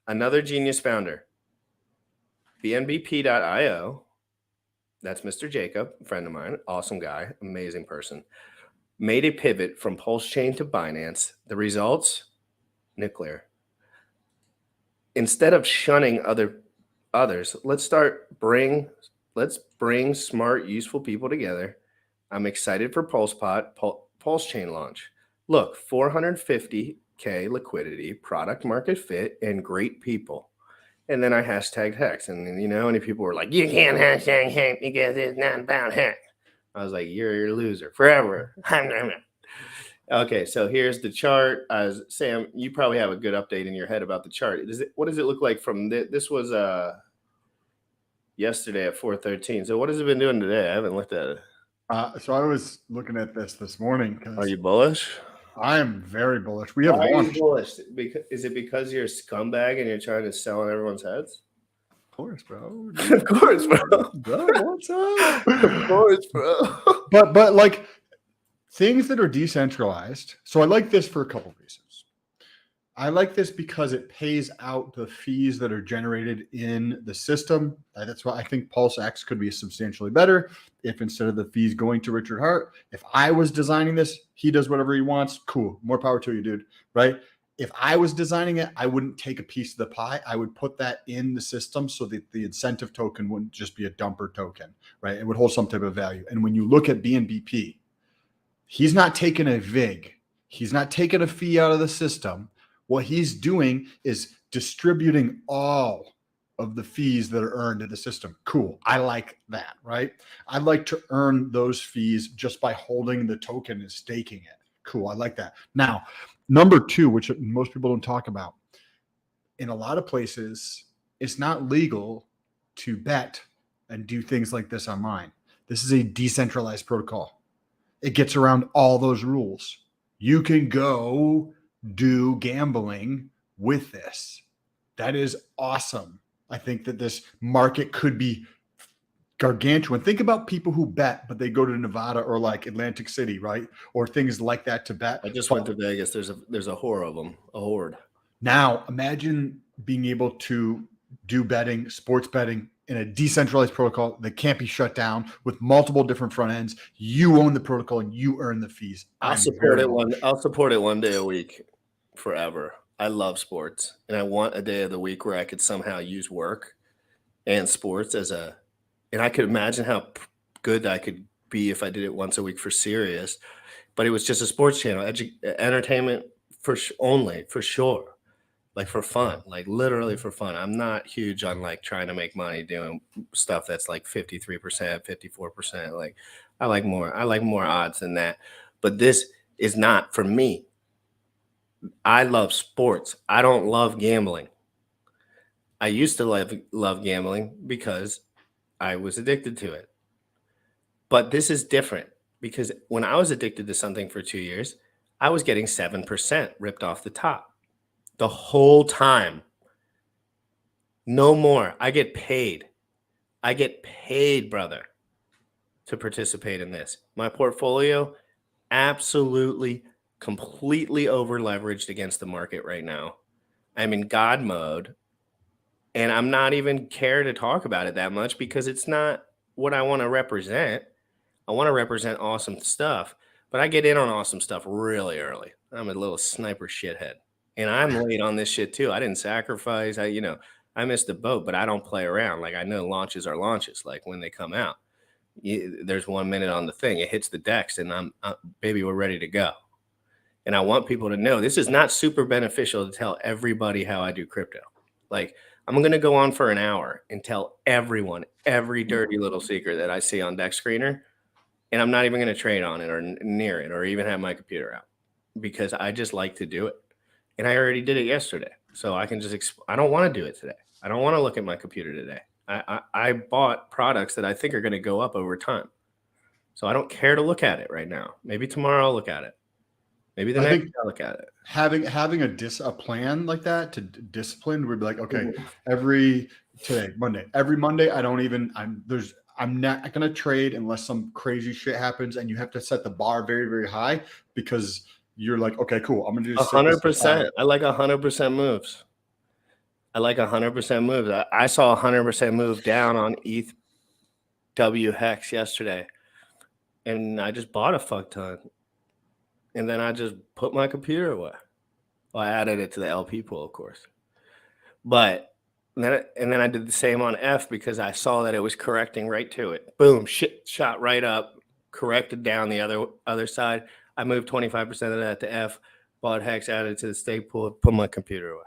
another genius founder, BNBP.io. That's Mr. Jacob, a friend of mine, awesome guy, amazing person. Made a pivot from Pulsechain to Binance. The results, nuclear. Instead of shunning others, let's bring smart, useful people together. I'm excited for Pulsechain launch. Look, 450K liquidity, product market fit, and great people. And then I hashtagged Hex. And you know, any people were like, you can't hashtag Hex because it's not about Hex. I was like, you're a loser forever. Okay, so here's the chart. Sam, you probably have a good update in your head about the chart. What does it look like from this was yesterday at 4:13. So what has it been doing today? I haven't looked at it. So I was looking at this morning. Are you bullish? I am very bullish. We have Why launched. Are you bullish? Is it because you're a scumbag and you're trying to sell on everyone's heads? Of course, bro. Of course, bro. Bro, what's up? Of course, bro. But like things that are decentralized. So I like this for a couple of reasons. I like this because it pays out the fees that are generated in the system. That's why I think Pulse X could be substantially better if instead of the fees going to Richard Hart, if I was designing this, he does whatever he wants. Cool. More power to you, dude. Right? If I was designing it, I wouldn't take a piece of the pie. I would put that in the system so that the incentive token wouldn't just be a dumper token, right? It would hold some type of value. And when you look at BNBP, he's not taking a VIG. He's not taking a fee out of the system. What he's doing is distributing all of the fees that are earned in the system. Cool. I like that, right? I'd like to earn those fees just by holding the token and staking it. Cool. I like that. Now, number two, which most people don't talk about, in a lot of places, it's not legal to bet and do things like this online. This is a decentralized protocol. It gets around all those rules. You can go do gambling with this. That is awesome. I think that this market could be gargantuan. Think about people who bet, but they go to Nevada or like Atlantic City, right? Or things like that to bet. I just went to Vegas. There's a horde of them, a horde. Now imagine being able to do betting, sports betting in a decentralized protocol that can't be shut down with multiple different front ends. You own the protocol and you earn the fees. I'll support it one day a week forever. I love sports and I want a day of the week where I could somehow use work and sports and I could imagine how good I could be if I did it once a week for serious, but it was just a sports channel, entertainment for sure. Like for fun, like literally for fun. I'm not huge on like trying to make money doing stuff that's like 53%, 54%. Like I like more odds than that. But this is not for me. I love sports. I don't love gambling. I used to love gambling because I was addicted to it. But this is different because when I was addicted to something for 2 years, I was getting 7% ripped off the top. The whole time. No more. I get paid. Brother, to participate in this. My portfolio, absolutely, completely over leveraged against the market right now. I'm in God mode, and I'm not even care to talk about it that much because it's not what I want to represent. I want to represent awesome stuff, but I get in on awesome stuff really early. I'm a little sniper shithead. And I'm late on this shit too. I didn't sacrifice. I missed the boat, but I don't play around. Like, I know launches are launches. Like, when they come out, there's 1 minute on the thing. It hits the decks, and baby, we're ready to go. And I want people to know this is not super beneficial to tell everybody how I do crypto. Like, I'm going to go on for an hour and tell everyone every dirty little secret that I see on Deck Screener. And I'm not even going to trade on it or near it or even have my computer out, because I just like to do it. And I already did it yesterday. So I can just, I don't want to do it today. I don't want to look at my computer today. I bought products that I think are going to go up over time. So I don't care to look at it right now. Maybe tomorrow I'll look at it. Maybe the next day I'll look at it. Having a plan like that to discipline would be like, okay, every Monday, I'm not going to trade unless some crazy shit happens, and you have to set the bar very, very high, because you're like, okay, cool, I'm going to do 100%. I like 100% moves. I like 100% moves. I saw 100% move down on ETH W Hex yesterday, and I just bought a fuck ton. And then I just put my computer away. Well, I added it to the LP pool, of course. But then I did the same on F, because I saw that it was correcting right to it. Boom, shit shot right up, corrected down the other side. I moved 25% of that to F, bought Hex, added to the stake pool, put my computer away.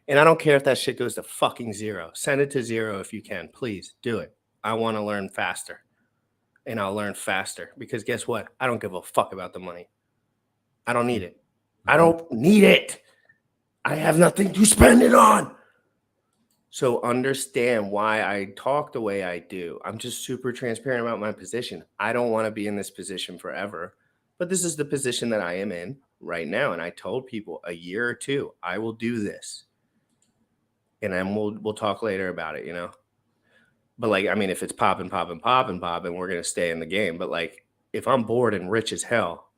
And I don't care if that shit goes to fucking zero. Send it to zero if you can. Please do it. I want to learn faster. And I'll learn faster, because guess what? I don't give a fuck about the money. I don't need it. I don't need it. I have nothing to spend it on. So understand why I talk the way I do. I'm just super transparent about my position. I don't want to be in this position forever, but this is the position that I am in right now. And I told people a year or two, I will do this. And then we'll talk later about it, you know? But like, I mean, if it's popping, we're going to stay in the game. But like, if I'm bored and rich as hell,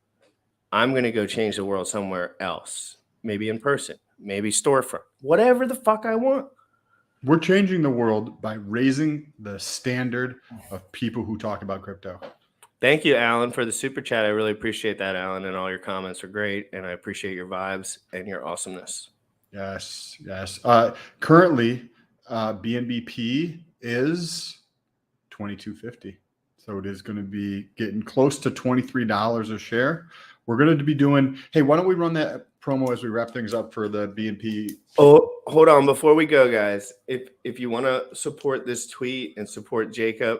I'm going to go change the world somewhere else. Maybe in person, maybe storefront, whatever the fuck I want. We're changing the world by raising the standard of people who talk about crypto. Thank you, Alan, for the super chat. I really appreciate that, Alan, and all your comments are great. And I appreciate your vibes and your awesomeness. Yes. Currently, BNBP is $22.50. So it is going to be getting close to $23 a share. We're going to be doing, hey, why don't we run that promo as we wrap things up for the BNP? Oh, hold on. Before we go, guys, if you want to support this tweet and support Jacob,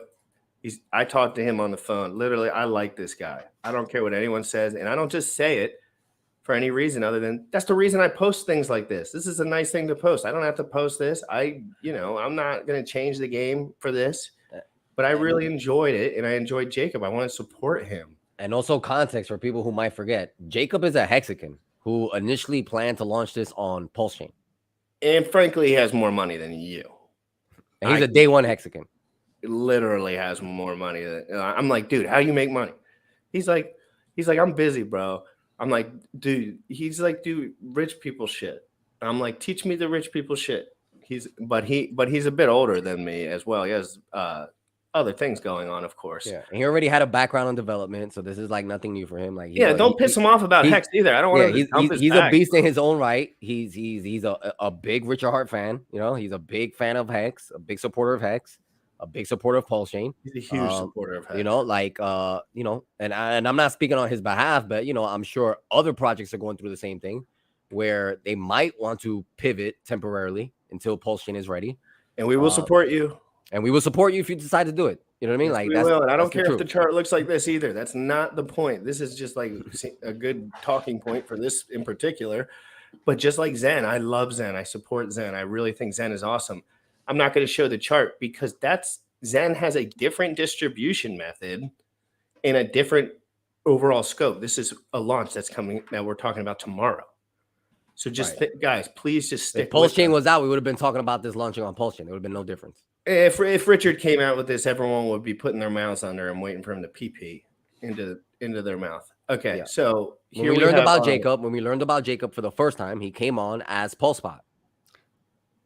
I talked to him on the phone. Literally, I like this guy. I don't care what anyone says. And I don't just say it for any reason other than that's the reason I post things like this. This is a nice thing to post. I don't have to post this. I'm not going to change the game for this, but I really enjoyed it. And I enjoyed Jacob. I want to support him. And also context for people who might forget, Jacob is a Hexican who initially planned to launch this on Pulsechain. And frankly, he has more money than you. And he's a day one Hexican. Literally has more money than I'm like, dude, how do you make money? He's like, I'm busy, bro. I'm like, dude, he's like, dude, rich people shit. I'm like, teach me the rich people shit. But he's a bit older than me as well. He has other things going on, of course. Yeah, and he already had a background in development, so this is like nothing new for him. Like, don't piss him off about Hex either. I don't want to. He's a beast in his own right. He's a big Richard Hart fan. You know, he's a big fan of Hex, a big supporter of Hex, a big supporter of Pulsechain. He's a huge supporter of Hex. You know, like and I'm not speaking on his behalf, but I'm sure other projects are going through the same thing, where they might want to pivot temporarily until Pulsechain is ready. And we will support you. And we will support you if you decide to do it. You know what I mean? Like, we will. And I don't care if the chart looks like this either. That's not the point. This is just like a good talking point for this in particular. But just like Zen, I love Zen. I support Zen. I really think Zen is awesome. I'm not going to show the chart because Zen has a different distribution method and a different overall scope. This is a launch that's coming that we're talking about tomorrow. So just guys, please just stick. If Pulsechain was out, we would have been talking about this launching on Pulsechain. There would have been no difference. If Richard came out with this, everyone would be putting their mouths under him, waiting for him to pee into their mouth. Okay, so when we learned about Jacob for the first time, he came on as PulseSpot.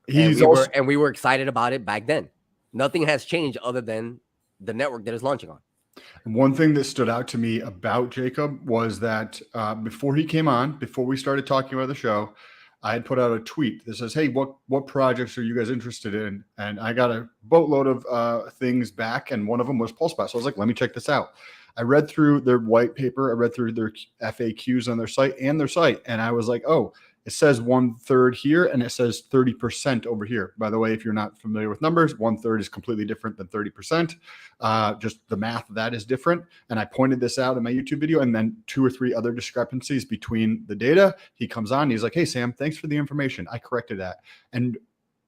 And we were excited about it back then. Nothing has changed other than the network that is launching on. And one thing that stood out to me about Jacob was that before he came on, before we started talking about the show, I had put out a tweet that says, hey, what projects are you guys interested in? And I got a boatload of things back, and one of them was PulseBot. So I was like, let me check this out. I read through their white paper. I read through their FAQs on their site, and I was like, oh, it says 1/3 here, and it says 30% over here. By the way, if you're not familiar with numbers, 1/3 is completely different than 30%. Just the math of that is different. And I pointed this out in my YouTube video, and then 2 or 3 other discrepancies between the data. He comes on, he's like, hey, Sam, thanks for the information. I corrected that. And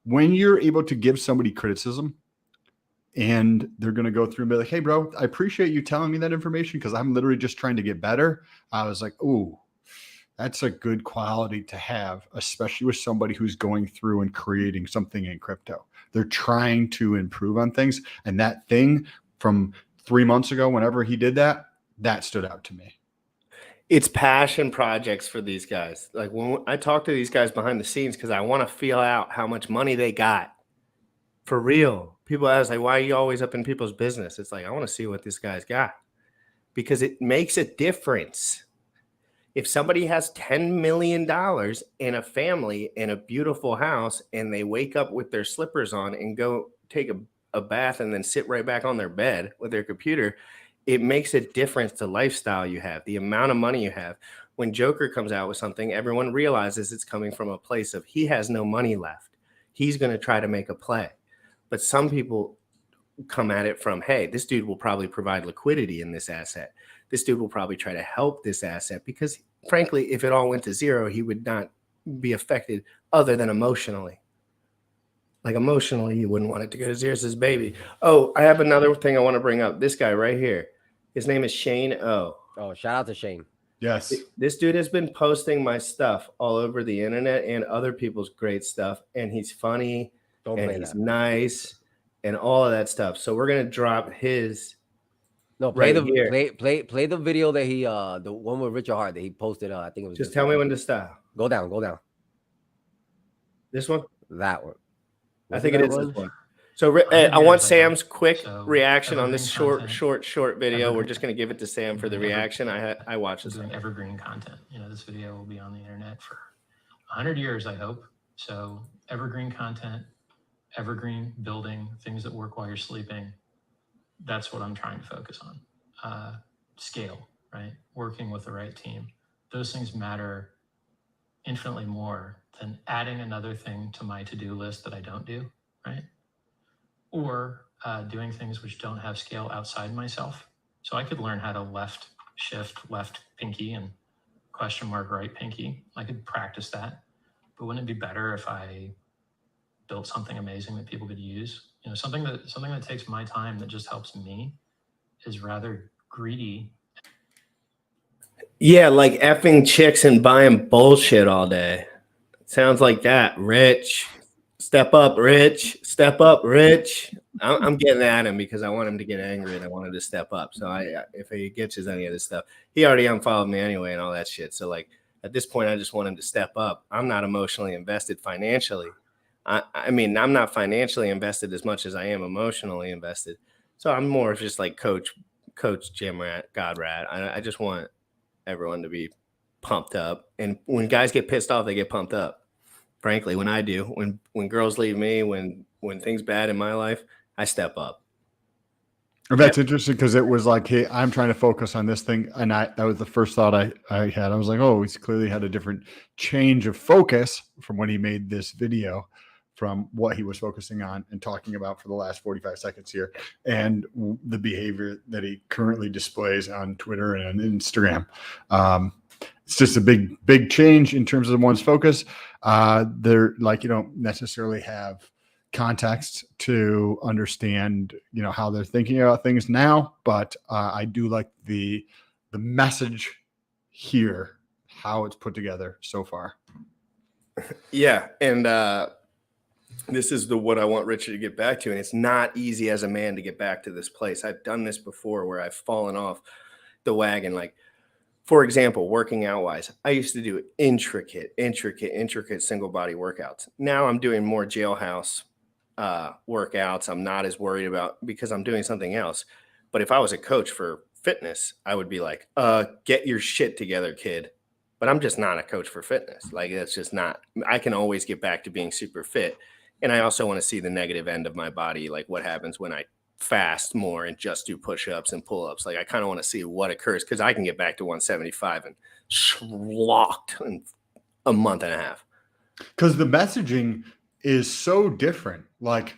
when you're able to give somebody criticism, and they're going to go through and be like, hey, bro, I appreciate you telling me that information because I'm literally just trying to get better. I was like, ooh, that's a good quality to have, especially with somebody who's going through and creating something in crypto. They're trying to improve on things. And that thing from 3 months ago, whenever he did that, that stood out to me. It's passion projects for these guys. Like when I talk to these guys behind the scenes, because I want to feel out how much money they got for real. People ask, like, why are you always up in people's business? It's like, I want to see what this guy's got because it makes a difference. If somebody has $10 million in a family in a beautiful house and they wake up with their slippers on and go take a bath and then sit right back on their bed with their computer, it makes a difference to lifestyle you have, the amount of money you have. When Joker comes out with something, everyone realizes it's coming from a place of he has no money left. He's going to try to make a play. But some people come at it from, hey, this dude will probably provide liquidity in this asset. This dude will probably try to help this asset because, frankly, if it all went to zero, he would not be affected other than emotionally. Like emotionally, you wouldn't want it to go to zero. It's his baby. Oh, I have another thing I want to bring up. This guy right here. His name is Shane O. Oh, shout out to Shane. Yes. This dude has been posting my stuff all over the internet and other people's great stuff. And he's funny and he's nice and all of that stuff. So we're going to drop his. No, play the video that he the one with Richard Hart that he posted. I think it was. Just tell me when to stop. Go down. This one? That one. I think it is this one. So I want Sam's quick reaction on this short video. We're just going to give it to Sam for the reaction. I watched this. Doing evergreen content. You know, this video will be on the internet for 100 years, I hope. So evergreen content, evergreen building, things that work while you're sleeping. That's what I'm trying to focus on. Scale, right? Working with the right team. Those things matter infinitely more than adding another thing to my to-do list that I don't do, right? Or doing things which don't have scale outside myself. So I could learn how to left shift, left pinky and question mark right pinky. I could practice that. But wouldn't it be better if I built something amazing that people could use? You know, something that takes my time that just helps me is rather greedy. Yeah, like effing chicks and buying bullshit all day. Sounds like that. Rich. Step up, Rich. Step up, Rich. I'm getting at him because I want him to get angry and I want him to step up. So if he gets any of this stuff, he already unfollowed me anyway and all that shit. So like at this point, I just want him to step up. I'm not emotionally invested financially. I mean, I'm not financially invested as much as I am emotionally invested. So I'm more of just like Coach GymRat, GodRat. I just want everyone to be pumped up. And when guys get pissed off, they get pumped up. Frankly, when I do, when girls leave me, when things bad in my life, I step up. That's interesting because it was like, hey, I'm trying to focus on this thing. And that was the first thought I had. I was like, oh, he's clearly had a different change of focus from when he made this video from what he was focusing on and talking about for the last 45 seconds here and the behavior that he currently displays on Twitter and Instagram. It's just a big change in terms of one's focus. They're like, you don't necessarily have context to understand, you know, how they're thinking about things now, but I do like the message here, how it's put together so far. Yeah. And this is what I want Richard to get back to. And it's not easy as a man to get back to this place. I've done this before where I've fallen off the wagon. Like, for example, working out wise, I used to do intricate single body workouts. Now I'm doing more jailhouse workouts. I'm not as worried about because I'm doing something else. But if I was a coach for fitness, I would be like, get your shit together, kid. but I'm just not a coach for fitness. Like that's just not, I can always get back to being super fit. And I also want to see the negative end of my body. Like what happens when I fast more and just do push-ups and pull-ups. Like I kind of want to see what occurs because I can get back to 175 and schlocked in a month and a half. Because the messaging is so different. Like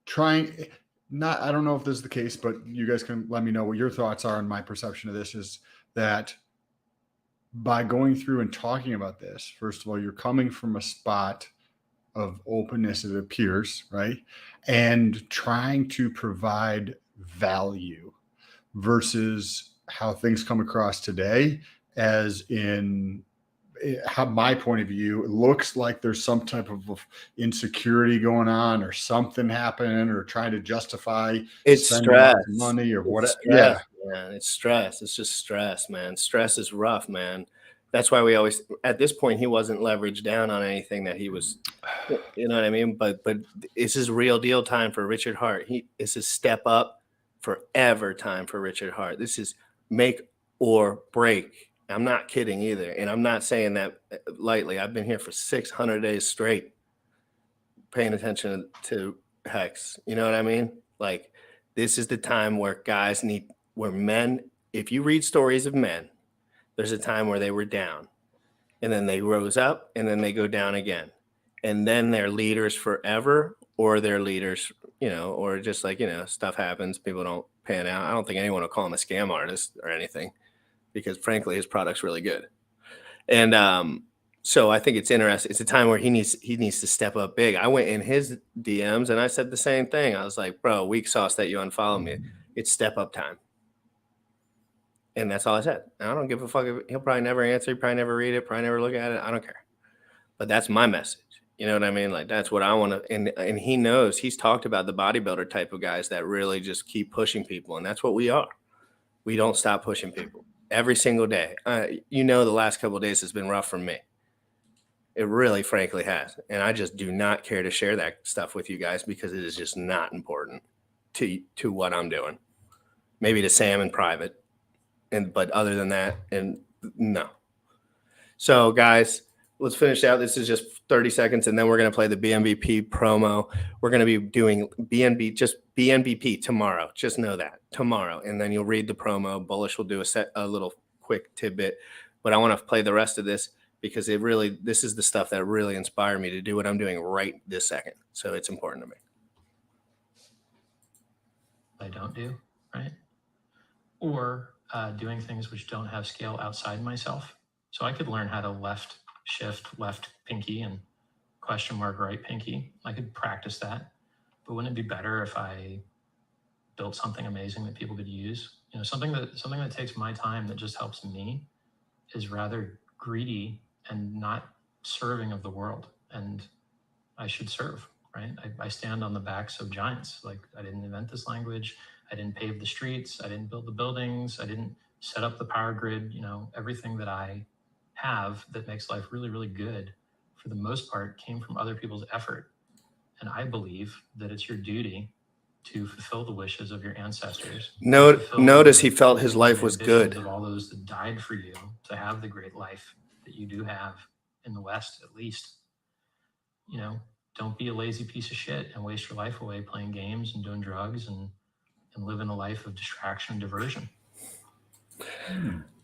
trying not, I don't know if this is the case, but you guys can let me know what your thoughts are. And my perception of this is that by going through and talking about this, first of all, you're coming from a spot of openness, it appears, right? And trying to provide value versus how things come across today, as in how my point of view, it looks like there's some type of insecurity going on or something happening or trying to justify it's spending lots stress, of money or whatever. Yeah, man, it's stress. It's just stress, man. Stress is rough, man. That's why we always, at this point, he wasn't leveraged down on anything that he was, you know what I mean? But this is real deal time for Richard Hart. This is step up forever time for Richard Hart. This is make or break. I'm not kidding either. And I'm not saying that lightly. I've been here for 600 days straight paying attention to Hex. You know what I mean? Like this is the time where guys where men, if you read stories of men, there's a time where they were down and then they rose up and then they go down again. And then they're leaders forever, or they're leaders, or just like, stuff happens. People don't pan out. I don't think anyone will call him a scam artist or anything because frankly, his product's really good. And so I think it's interesting. It's a time where he needs to step up big. I went in his DMs and I said the same thing. I was like, bro, weak sauce that you unfollow me. It's step up time. And that's all I said. I don't give a fuck. He'll probably never answer. Probably never read it. Probably never look at it. I don't care. But that's my message. You know what I mean? Like that's what I want to. And he knows. He's talked about the bodybuilder type of guys that really just keep pushing people, and that's what we are. We don't stop pushing people every single day. The last couple of days has been rough for me. It really, frankly, has, and I just do not care to share that stuff with you guys because it is just not important to what I'm doing. Maybe to Sam in private. But other than that, and no. So guys, let's finish out. This is just 30 seconds, and then we're going to play the BNBP promo. We're going to be doing BNBP tomorrow. Just know that tomorrow, and then you'll read the promo. Bullish will do a little quick tidbit, but I want to play the rest of this because this is the stuff that really inspired me to do what I'm doing right this second. So it's important to me. I don't do, right? Or doing things which don't have scale outside myself. So I could learn how to left shift, left pinky and question mark right pinky. I could practice that. But wouldn't it be better if I built something amazing that people could use? Something that takes my time that just helps me is rather greedy and not serving of the world. And I should serve, right? I stand on the backs of giants. Like I didn't invent this language. I didn't pave the streets. I didn't build the buildings. I didn't set up the power grid. Everything that I have that makes life really, really good, for the most part, came from other people's effort. And I believe that it's your duty to fulfill the wishes of your ancestors. Notice he felt his life was good. Of all those that died for you to have the great life that you do have in the West, at least. Don't be a lazy piece of shit and waste your life away playing games and doing drugs and living a life of distraction and diversion.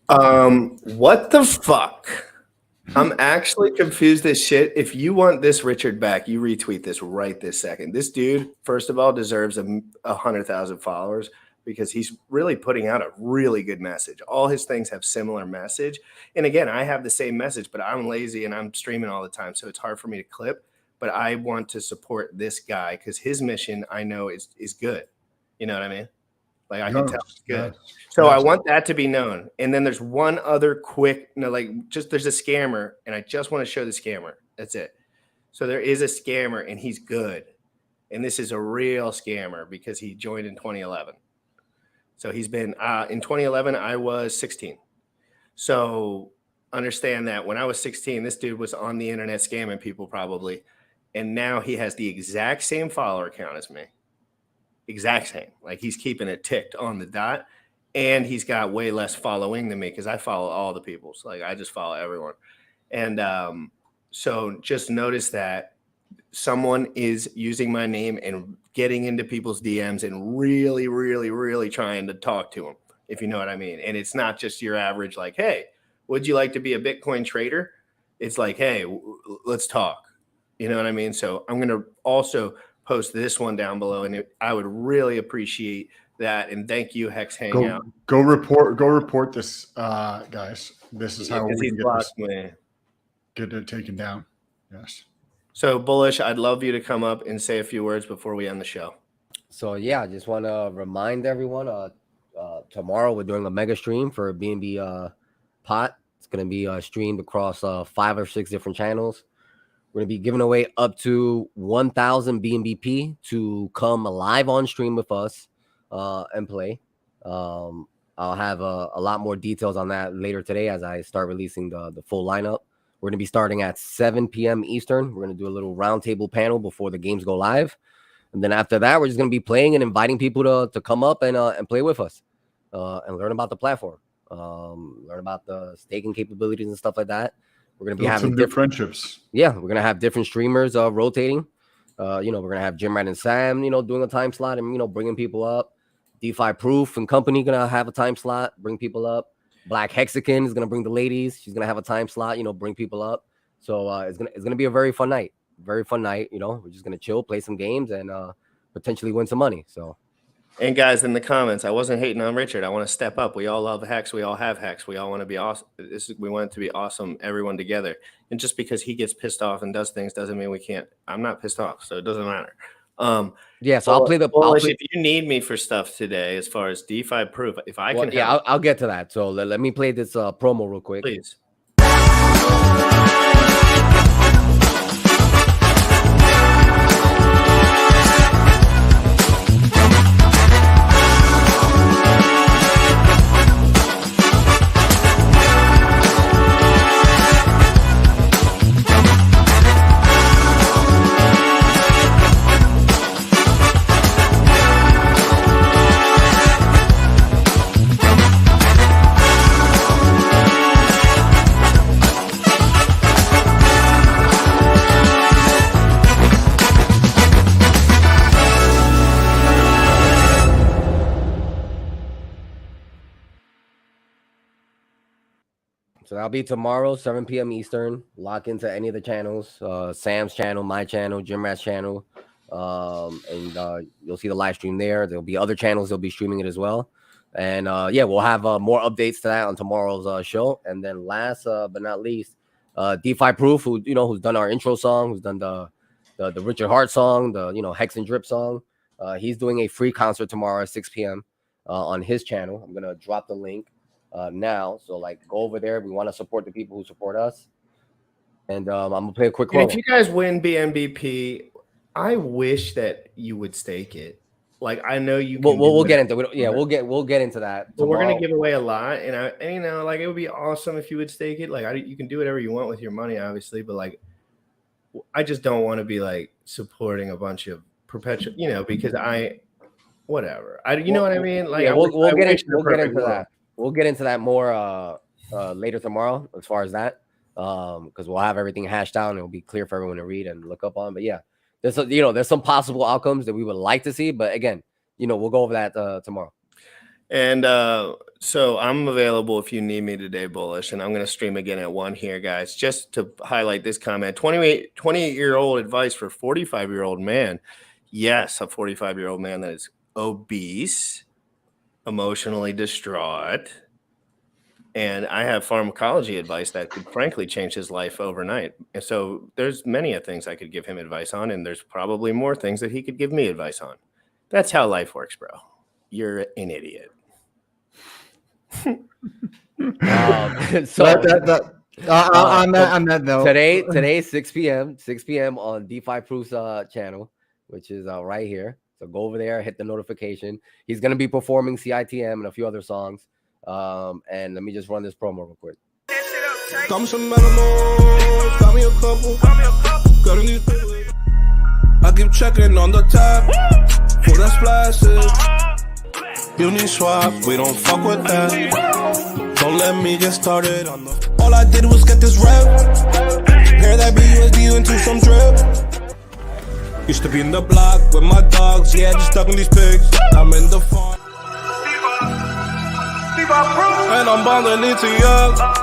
What the fuck? I'm actually confused as shit. If you want this Richard back, you retweet this right this second. This dude, first of all, deserves 100,000 followers because he's really putting out a really good message. All his things have similar message. And again, I have the same message, but I'm lazy and I'm streaming all the time, so it's hard for me to clip. But I want to support this guy because his mission, I know, is good. You know what I mean? Like I can tell it's good. So I want that to be known. And then there's one other quick, there's a scammer, and I just want to show the scammer. That's it. So there is a scammer, and he's good. And this is a real scammer because he joined in 2011. So he's been in 2011, I was 16. So understand that when I was 16, this dude was on the internet scamming people probably. And now he has the exact same follower count as me. Exact same. Like he's keeping it ticked on the dot. and he's got way less following than me because I follow all the peoples. Like I just follow everyone. And so just notice that someone is using my name and getting into people's DMs and really, really, really trying to talk to them, if you know what I mean. And it's not just your average, like, hey, would you like to be a Bitcoin trader? It's like, hey, let's talk. You know what I mean? So I'm going to also post this one down below, and I would really appreciate that. And thank you, Hex Hangout. Go report this, guys. This is how we can get it taken down. Yes. So Bullish, I'd love you to come up and say a few words before we end the show. So yeah, I just want to remind everyone, tomorrow we're doing a mega stream for BNB pot. It's going to be streamed across 5 or 6 different channels. We're going to be giving away up to 1,000 BNBP to come live on stream with us and play. I'll have a lot more details on that later today as I start releasing the full lineup. We're going to be starting at 7 p.m. Eastern. We're going to do a little roundtable panel before the games go live. And then after that, we're just going to be playing and inviting people to come up and play with us and learn about the platform, learn about the staking capabilities and stuff like that. We're going to be having some different friendships. Yeah, we're going to have different streamers rotating. We're going to have GymRat and Sam, doing a time slot and, bringing people up. DeFi Proof and company going to have a time slot, bring people up. Black Hexagon is going to bring the ladies. She's going to have a time slot, bring people up. So it's going to be a very fun night. Very fun night. We're just going to chill, play some games, and potentially win some money. So. And guys, in the comments, I wasn't hating on Richard. I want to step up. We all love Hex. We all have Hex. We all want to be awesome. We want it to be awesome, everyone together. And just because he gets pissed off and does things doesn't mean we can't. I'm not pissed off, so it doesn't matter. Yeah, so I'll play the. If you need me for stuff today, as far as DeFi Proof, if I can, yeah, I'll get to that. So let me play this promo real quick, please. So that'll be tomorrow, 7 p.m. Eastern. Lock into any of the channels, Sam's channel, my channel, GymRat's channel, and you'll see the live stream there. There'll be other channels that'll be streaming it as well. And yeah, we'll have more updates to that on tomorrow's show. And then last but not least, DeFi Proof, who's done our intro song, who's done the Richard Hart song, the Hex and Drip song. He's doing a free concert tomorrow at 6 p.m. On his channel. I'm gonna drop the link now, so go over there. We want to support the people who support us, and I'm gonna play a quick promo. If you guys win BNBP, I wish that you would stake it. I know you. We'll get into it. Yeah, we'll get into that. But we're gonna give away a lot, and it would be awesome if you would stake it. You can do whatever you want with your money, obviously, but I just don't want to be supporting a bunch of perpetual, because whatever. You know what I mean? We'll get into that. We'll get into that more later tomorrow as far as that, because we'll have everything hashed out and it'll be clear for everyone to read and look up on. But yeah, there's some possible outcomes that we would like to see, but again, we'll go over that tomorrow. And so I'm available if you need me today, Bullish, and I'm going to stream again at 1 here, guys, just to highlight this comment. 28-year-old advice for 45-year-old man. Yes, a 45-year-old man that is obese, emotionally distraught, and I have pharmacology advice that could frankly change his life overnight. And so there's many things I could give him advice on, and there's probably more things that he could give me advice on. That's how life works, bro. You're an idiot. On that though, today 6 p.m. on DeFi Proof's channel, which is right here. So go over there, hit the notification. He's going to be performing CITM and a few other songs. And let me just run this promo real quick. Got me some animals, got me a couple. Got a new thing. I keep checking on the tab for that splashes. Uniswap, we don't fuck with that. Don't let me get started on the. All I did was get this rep. Pair that BUSD into some drip. Used to be in the block with my dogs, yeah, just ducking these pigs. I'm in the farm. And I'm balling into ya.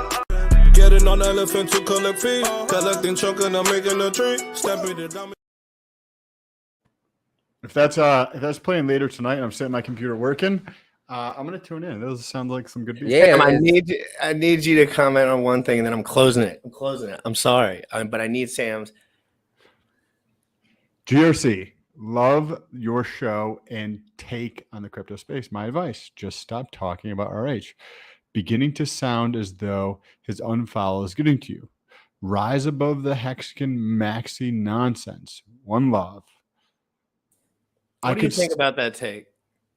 Getting on elephant to collect fee. Collecting chunk and I'm making a tree. Stepping it down. If that's playing later tonight and I'm sitting at my computer working, I'm gonna tune in. Those sound like some good beats. Yeah, I need you to comment on one thing and then I'm closing it. I'm sorry, but I need Sam's. GRC, love your show and take on the crypto space. My advice, just stop talking about RH. Beginning to sound as though his unfollow is getting to you. Rise above the Hexagon maxi nonsense. One love. What do you think about that take?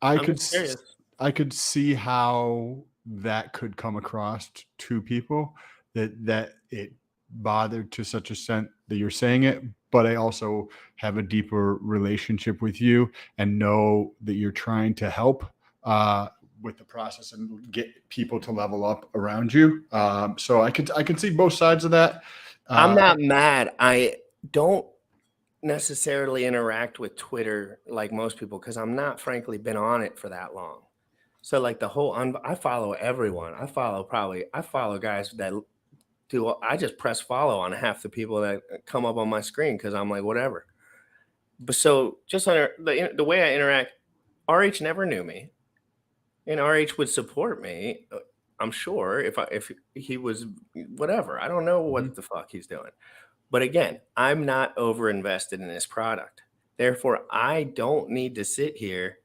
I could see how that could come across to people that it bothered to such a extent that you're saying it, but I also have a deeper relationship with you and know that you're trying to help with the process and get people to level up around you. So I can see both sides of that. I'm not mad. I don't necessarily interact with Twitter like most people because I'm not frankly been on it for that long. So like the whole I follow everyone. I follow guys that do. I just press follow on half the people that come up on my screen because I'm like whatever. But so just on the way I interact, RH never knew me, and RH would support me. I'm sure if he was whatever. I don't know what the fuck he's doing. But again, I'm not over invested in this product. Therefore, I don't need to sit here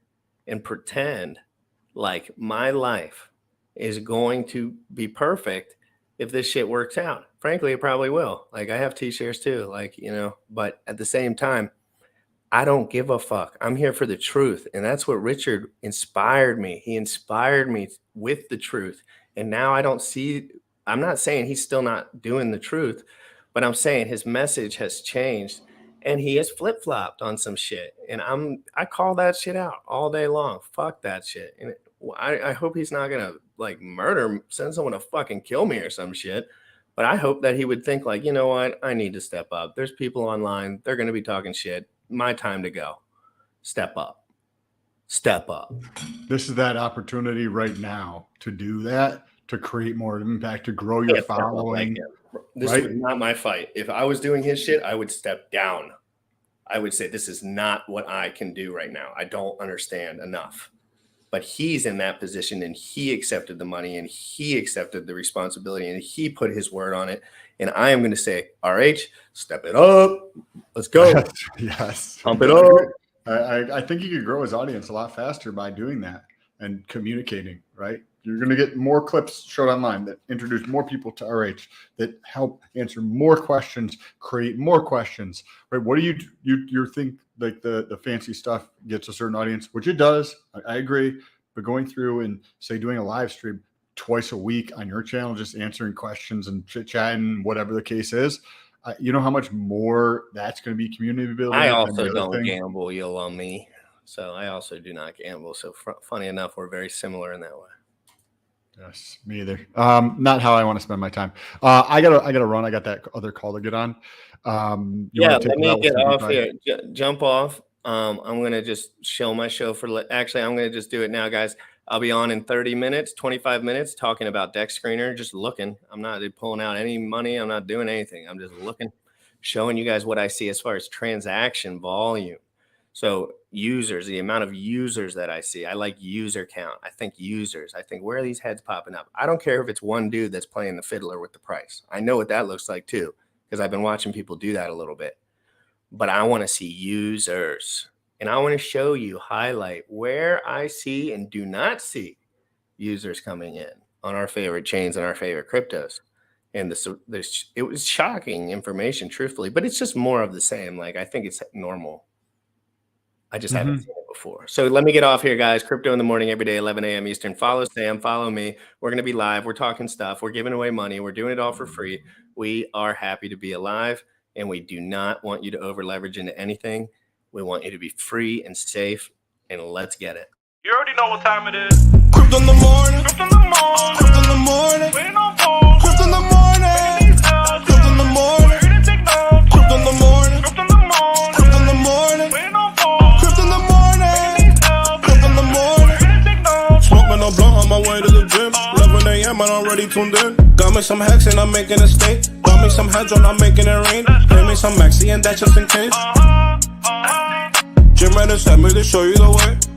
and pretend like my life is going to be perfect if this shit works out. Frankly, it probably will. Like I have T-shirts too, like, but at the same time, I don't give a fuck. I'm here for the truth. And that's what Richard inspired me. He inspired me with the truth. And now I'm not saying he's still not doing the truth, but I'm saying his message has changed and he has flip-flopped on some shit. And I call that shit out all day long. Fuck that shit. And I hope he's not going to like send someone to fucking kill me or some shit. But I hope that he would think like, you know what? I need to step up. There's people online. They're going to be talking shit. My time to go. Step up. Step up. This is that opportunity right now to do that, to create more impact, to grow your following. This is not my fight. If I was doing his shit, I would step down. I would say, this is not what I can do right now. I don't understand enough. But he's in that position and he accepted the money and he accepted the responsibility and he put his word on it. And I am going to say, RH, step it up. Let's go. Yes. Pump it up. I think he could grow his audience a lot faster by doing that and communicating, right? You're going to get more clips showed online that introduce more people to RH, that help answer more questions, create more questions, right? What do you think like the fancy stuff gets a certain audience, which it does. I agree. But going through and say doing a live stream twice a week on your channel, just answering questions and chit chatting, whatever the case is, you know how much more that's going to be community building. I also don't gamble. You'll on me. So I also do not gamble. So funny enough, we're very similar in that way. Yes, me either. Not how I want to spend my time. I gotta run. I got that other call to get on. Let me get off here. Jump off. I'm gonna just show my show actually, I'm gonna just do it now, guys. I'll be on in 30 minutes, 25 minutes, talking about Deck Screener. Just looking. I'm not pulling out any money. I'm not doing anything. I'm just looking, showing you guys what I see as far as transaction volume. So users, the amount of users that I see, I like user count. I think where are these heads popping up? I don't care if it's one dude that's playing the fiddler with the price. I know what that looks like too, because I've been watching people do that a little bit. But I want to see users, and I want to show you, highlight where I see and do not see users coming in on our favorite chains and our favorite cryptos. And it was shocking information, truthfully, but it's just more of the same. Like, I think it's normal. I just haven't seen it before. So let me get off here, guys. Crypto in the morning, every day, 11 a.m. Eastern. Follow Sam, follow me. We're going to be live. We're talking stuff. We're giving away money. We're doing it all for free. We are happy to be alive, and we do not want you to over leverage into anything. We want you to be free and safe, and let's get it. You already know what time it is. Crypto in the morning. Crypto in the morning. Crypto in the morning. Waiting on phone. Crypto in the morning. Crypto in the morning. Crypto in the morning. Crypto in the morning. Crypto in the morning. Waiting on phone. Crypto in the morning. Crypto in the morning. Smoking no blunt on my way to the gym. 11 a.m. I'm already tuned in. Got me some hacks and I'm making a stake. Got me some heads on, I'm making it rain. Pay me some maxi and that's just in case. GymRatCrypto sent me to show you the way.